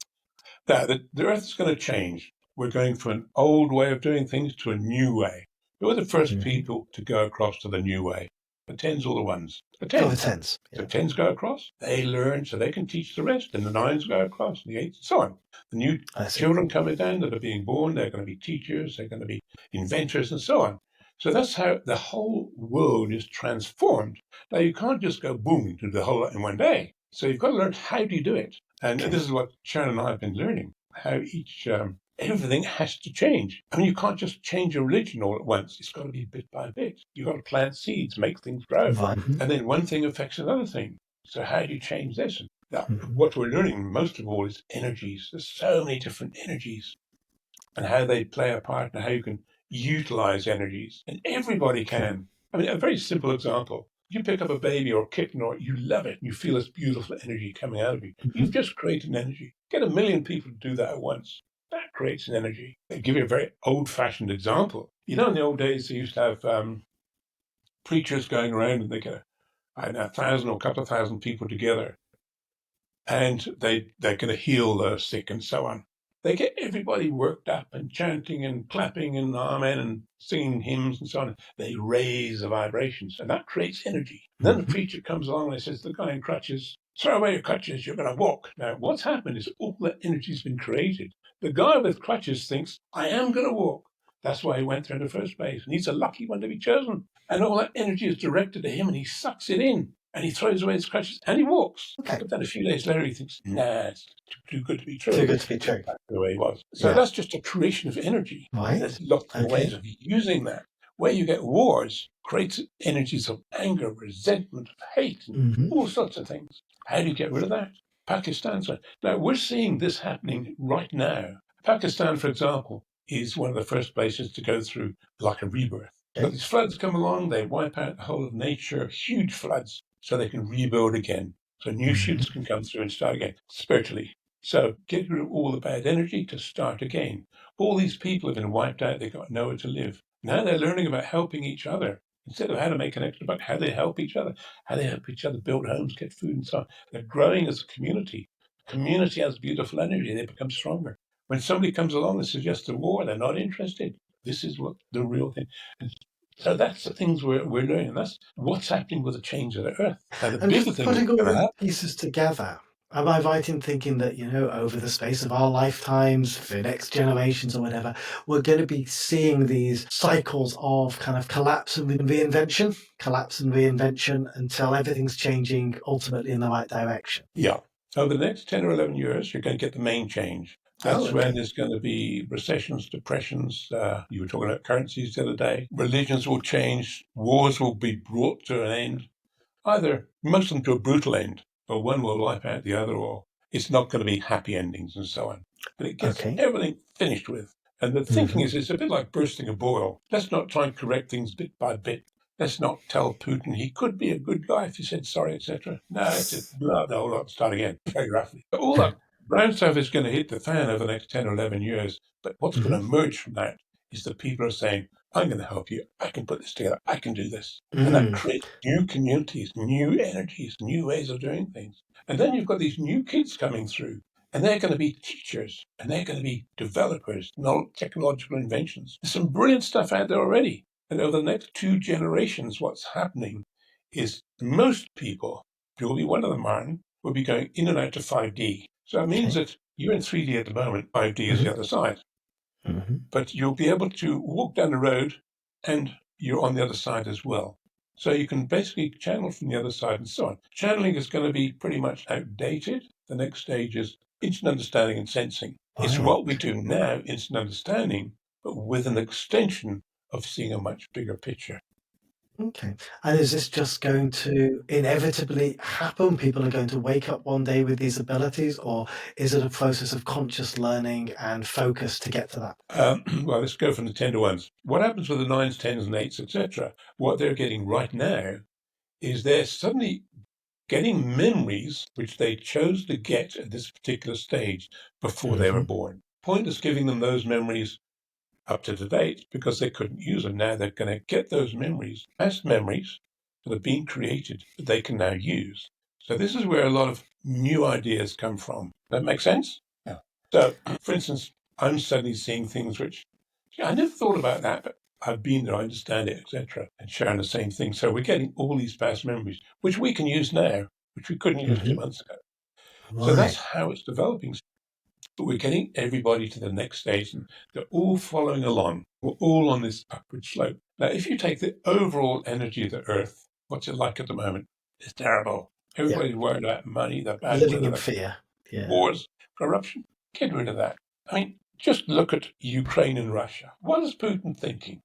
Now, the earth is going to change. We're going from an old way of doing things to a new way. We're the first people to go across to the new way. The 10s or the 1s? The 10s. Oh, the 10s. Yeah. The 10s go across. They learn so they can teach the rest. And the 9s go across, and the 8s, and so on. The new children coming down that are being born, they're going to be teachers, they're going to be inventors, and so on. So that's how the whole world is transformed. Now, you can't just go boom to the whole lot in one day. So you've got to learn how do you do it. And this is what Sharon and I have been learning, how each everything has to change. I mean, you can't just change a religion all at once. It's got to be bit by bit. You've got to plant seeds, make things grow. And then one thing affects another thing. So how do you change this? Now, what we're learning most of all is energies. There's so many different energies and how they play a part and how you can utilize energies. And everybody can. I mean, a very simple example. You pick up a baby or a kitten, or you love it, and you feel this beautiful energy coming out of you. You've just created an energy. Get 1 million people to do that at once. That creates an energy. I'll give you a very old-fashioned example. In the old days, they used to have preachers going around, and they get 1,000 or a couple of thousand people together, and they're going to heal the sick and so on. They get everybody worked up and chanting and clapping and amen and singing hymns and so on. They raise the vibrations, and that creates energy. And then the preacher comes along and says, the guy in crutches, throw away your crutches, you're going to walk. Now, what's happened is all that energy's been created. The guy with crutches thinks, I am going to walk. That's why he went there in the first place. And he's a lucky one to be chosen. And all that energy is directed to him, and he sucks it in. And he throws away his crutches and he walks. Okay. But then a few days later, he thinks, nah, it's too good to be true. Too good to be true. That's the way he was. So that's just a creation of energy. Right. There's lots of ways of using that. Where you get wars creates energies of anger, resentment, hate, and all sorts of things. How do you get rid of that? Pakistan's one. Now, we're seeing this happening right now. Pakistan, for example, is one of the first places to go through like a rebirth. So these floods come along, they wipe out the whole of nature, huge floods, so they can rebuild again. So new shoots can come through and start again, spiritually. So get rid of all the bad energy to start again. All these people have been wiped out, they've got nowhere to live. Now they're learning about helping each other. Instead of how to make an extra buck, how they help each other, build homes, get food and so on. They're growing as a community. The community has beautiful energy, they become stronger. When somebody comes along and suggests a war, they're not interested. This is what the real thing is. So that's the things we're learning. That's what's happening with the change of the earth. Now, the bigger thing putting all the pieces together. Am I right in thinking that, over the space of our lifetimes, for next generations or whatever, we're going to be seeing these cycles of kind of collapse and reinvention until everything's changing ultimately in the right direction? Yeah. Over the next 10 or 11 years, you're going to get the main change. That's when there's going to be recessions, depressions. You were talking about currencies the other day. Religions will change. Wars will be brought to an end. Either most of them to a brutal end, or one will wipe out the other, or it's not going to be happy endings and so on. But it gets everything finished with. And the thinking is, it's a bit like bursting a boil. Let's not try and correct things bit by bit. Let's not tell Putin he could be a good guy if he said sorry, etc. No, it's just blah, no, let's start again, very roughly. But all that brown stuff is going to hit the fan over the next 10 or 11 years. But what's going to emerge from that is that people are saying, I'm going to help you. I can put this together. I can do this. And that creates new communities, new energies, new ways of doing things. And then you've got these new kids coming through. And they're going to be teachers, and they're going to be developers, technological inventions. There's some brilliant stuff out there already. And over the next 2 generations, what's happening is most people, you'll be one of them, Martin, will be going in and out to 5D. So that means that you're in 3D at the moment, 5D is the other side. But you'll be able to walk down the road, and you're on the other side as well. So you can basically channel from the other side and so on. Channeling is going to be pretty much outdated. The next stage is instant understanding and sensing. It's what we do now, instant understanding, but with an extension of seeing a much bigger picture. Okay. And is this just going to inevitably happen? People are going to wake up one day with these abilities, or is it a process of conscious learning and focus to get to that? Well, let's go from the 10 to 1s. What happens with the 9s, 10s, and 8s, etc.? What they're getting right now is they're suddenly getting memories which they chose to get at this particular stage before they were born. Point is giving them those memories up to date because they couldn't use them. Now they're going to get those memories, past memories that have been created that they can now use. So this is where a lot of new ideas come from. That makes sense? Yeah. So, for instance, I'm suddenly seeing things which I never thought about that, but I've been there, I understand it, etc., and sharing the same thing. So we're getting all these past memories, which we can use now, which we couldn't use 2 months ago. So that's how it's developing. But we're getting everybody to the next stage, and they're all following along. We're all on this upward slope. Now, if you take the overall energy of the Earth, what's it like at the moment? It's terrible. Everybody's worried about money, the bad Living weather, in fear. wars, corruption. Get rid of that. I mean, just look at Ukraine and Russia. What is Putin thinking?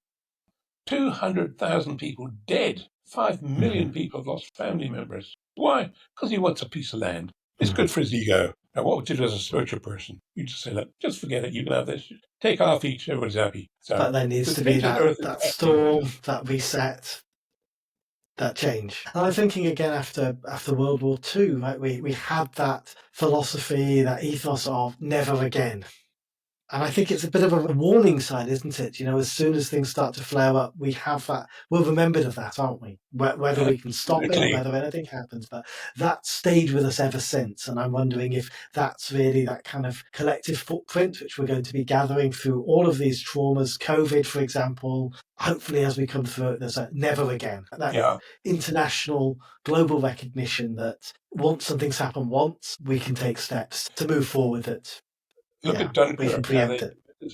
200,000 people dead. 5 million people have lost family members. Why? Because he wants a piece of land. It's good for his ego. Now, what would you do as a spiritual person? You just say, look, just forget it. You can have this. Take off each. Everyone's happy. So, but there needs to be that storm, that reset, that change. And I'm thinking again after World War II, right? We had that philosophy, that ethos of never again. And I think it's a bit of a warning sign, isn't it? You know, as soon as things start to flare up, we have that. We're remembered of that, aren't we? Whether we can stop it or whether anything happens. But that stayed with us ever since. And I'm wondering if that's really that kind of collective footprint, which we're going to be gathering through all of these traumas, COVID, for example. Hopefully, as we come through it, there's a never again. That international, global recognition that once something's happened once, we can take steps to move forward with it. Look at Dunkirk.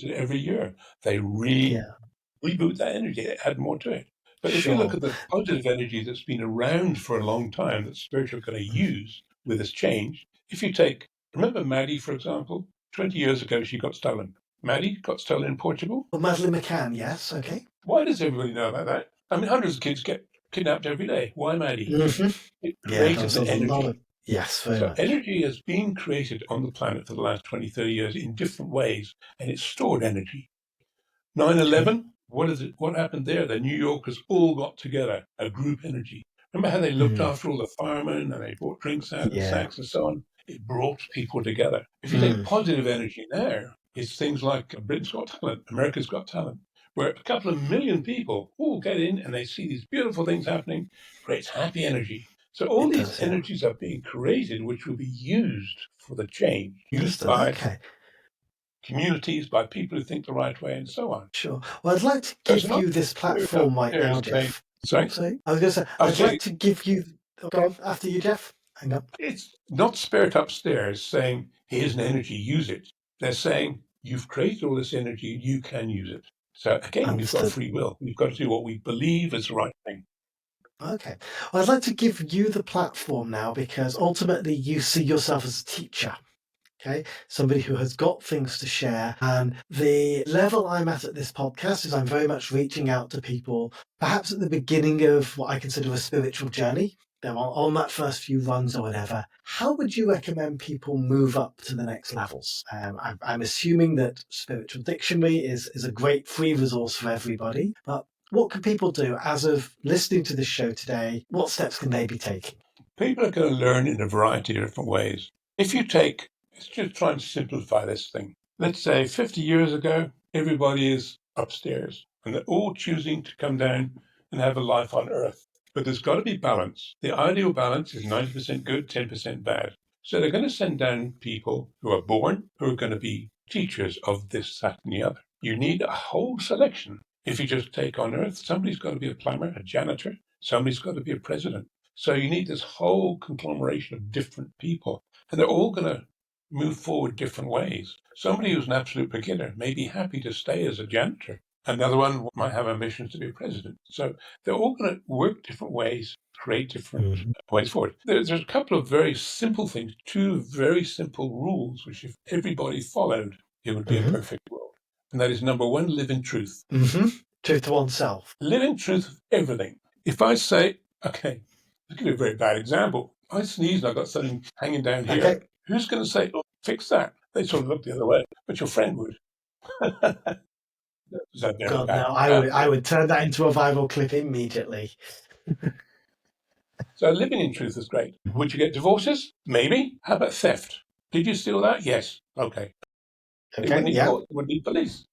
Every year they reboot that energy, add more to it. But if you look at the positive energy that's been around for a long time that spiritual are going to use with this change, if you take, remember Maddie, for example, 20 years ago she got stolen. Maddie got stolen in Portugal. Well, Madeleine McCann, yes, okay. Why does everybody know about that? I mean, hundreds of kids get kidnapped every day. Why Maddie? It created the energy. Yes, very much. Energy has been created on the planet for the last 20, 30 years in different ways, and it's stored energy. 9/11, what is it? What happened there? The New Yorkers all got together, a group energy. Remember how they looked after all the firemen and they brought drinks out and snacks and so on? It brought people together. If you take positive energy now, it's things like Britain's Got Talent, America's Got Talent, where a couple of million people all get in and they see these beautiful things happening, creates happy energy. So all these energies are being created, which will be used for the change, used by communities, by people who think the right way, and so on. Sure. Well, I'd like to give you this platform right now, Geoff. Sorry? I was going to say, I'd like to give you... Go on, after you, Geoff. Hang on. It's not spirit upstairs saying, here's an energy, use it. They're saying, you've created all this energy, you can use it. So again, we've got free will. We've got to do what we believe is the right thing. Okay. Well, I'd like to give you the platform now because ultimately you see yourself as a teacher. Okay, somebody who has got things to share. And the level I'm at this podcast is I'm very much reaching out to people, perhaps at the beginning of what I consider a spiritual journey. they're on that first few runs or whatever, how would you recommend people move up to the next levels? I'm assuming that Spiritual Dictionary is a great free resource for everybody, but what can people do as of listening to this show today? What steps can they be taking? People are going to learn in a variety of different ways. If you take, let's just try and simplify this thing. Let's say 50 years ago, everybody is upstairs and they're all choosing to come down and have a life on Earth. But there's got to be balance. The ideal balance is 90% good, 10% bad. So they're going to send down people who are born, who are going to be teachers of this, that, and the other. You need a whole selection. If you just take on Earth, somebody's got to be a plumber, a janitor, somebody's got to be a president. So you need this whole conglomeration of different people, and they're all going to move forward different ways. Somebody who's an absolute beginner may be happy to stay as a janitor. Another one might have ambitions to be a president. So they're all going to work different ways, create different ways forward. There's a couple of very simple things, two very simple rules, which if everybody followed, it would be a perfect world. And that is number one, live in truth. Truth to oneself. Live in truth of everything. If I say, okay, I'll give you a very bad example. I sneeze and I've got something hanging down here. Okay. Who's going to say, oh, fix that? They sort of look the other way, but your friend would. God, no, I would turn that into a viral clip immediately. So living in truth is great. Would you get divorces? Maybe. How about theft? Did you steal that? Yes. Okay. You wouldn't need police.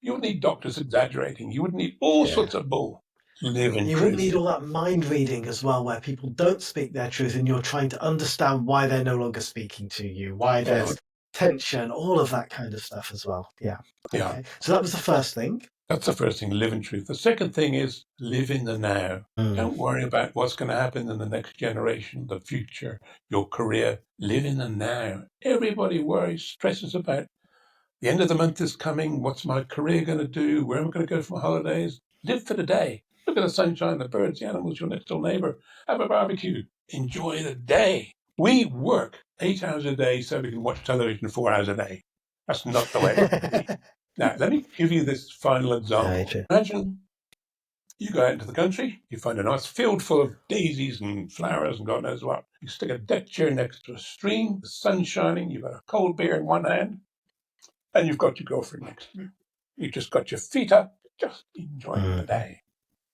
You wouldn't need doctors exaggerating. You wouldn't need all sorts of bull. Live in truth. You wouldn't need all that mind reading as well, where people don't speak their truth and you're trying to understand why they're no longer speaking to you, why there's tension, all of that kind of stuff as well. Yeah. Okay. So that was the first thing. That's the first thing, live in truth. The second thing is live in the now. Don't worry about what's going to happen in the next generation, the future, your career. Live in the now. Everybody worries, stresses about the end of the month is coming. What's my career going to do? Where am I going to go for my holidays? Live for the day. Look at the sunshine, the birds, the animals, your next door neighbor. Have a barbecue. Enjoy the day. We work 8 hours a day so we can watch television 4 hours a day. That's not the way it should be. Now, let me give you this final example. Imagine you go out into the country, you find a nice field full of daisies and flowers and God knows what. You stick a deck chair next to a stream, the sun's shining, you've got a cold beer in one hand, and you've got your girlfriend next to you. You've just got your feet up, just enjoying the day.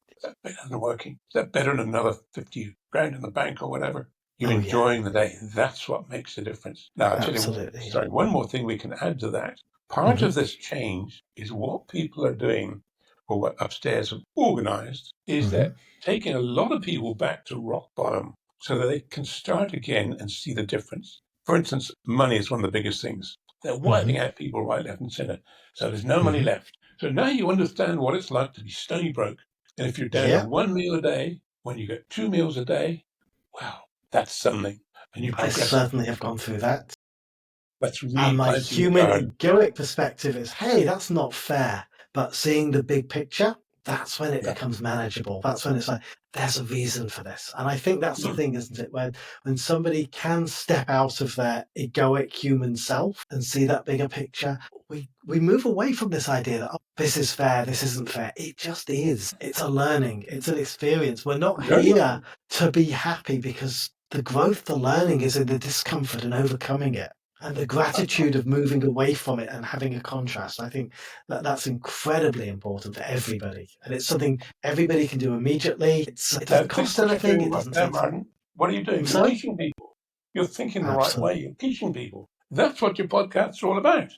Is that better than working? Is that better than another 50 grand in the bank or whatever? You're enjoying the day. That's what makes the difference. Now, I'll tell you, one more thing we can add to that. Part of this change is what people are doing, or what Upstairs have organized, is that taking a lot of people back to rock bottom so that they can start again and see the difference. For instance, money is one of the biggest things. They're wiping out people right, left, and center. So there's no money left. So now you understand what it's like to be stony broke. And if you're down to one meal a day, when you get 2 meals a day, wow, that's something. And I certainly have gone through that. That's really and my human egoic perspective is, hey, that's not fair. But seeing the big picture, that's when it becomes manageable. That's when it's like, there's a reason for this. And I think that's the thing, isn't it? When somebody can step out of their egoic human self and see that bigger picture, we move away from this idea that, oh, this is fair, this isn't fair. It just is. It's a learning. It's an experience. We're not here to be happy, because the growth, the learning is in the discomfort and overcoming it. And the gratitude of moving away from it and having a contrast. I think that's incredibly important for everybody. And it's something everybody can do immediately. It doesn't cost anything. It doesn't take time. What are you doing? You're teaching people. You're thinking the right way. You're teaching people. That's what your podcasts are all about.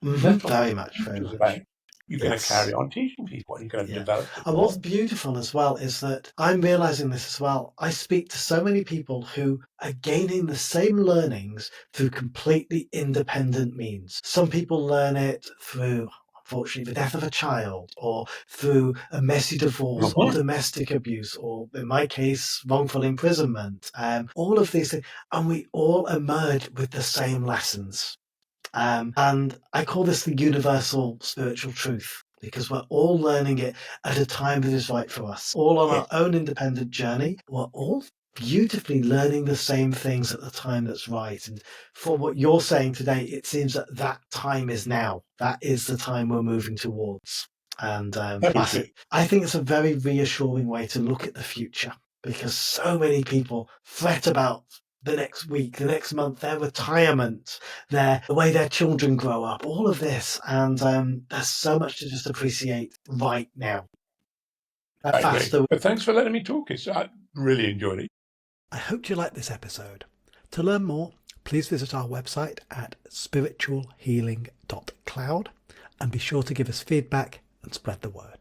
That's what very much. About. You're going to carry on teaching people. You're going to develop. And what's beautiful as well is that I'm realizing this as well. I speak to so many people who are gaining the same learnings through completely independent means. Some people learn it through, unfortunately, the death of a child, or through a messy divorce, or domestic abuse, or in my case, wrongful imprisonment. All of these things. And we all emerge with the same lessons. And I call this the universal spiritual truth, because we're all learning it at a time that is right for us, all on our own independent journey. We're all beautifully learning the same things at the time that's right. And for what you're saying today, it seems that time is now. That is the time we're moving towards. And I think it's a very reassuring way to look at the future. because so many people fret about the next week, the next month, their retirement, the way their children grow up, all of this. And there's so much to just appreciate right now. I agree. But thanks for letting me talk. I really enjoyed it. I hope you liked this episode. To learn more, please visit our website at spiritualhealing.cloud and be sure to give us feedback and spread the word.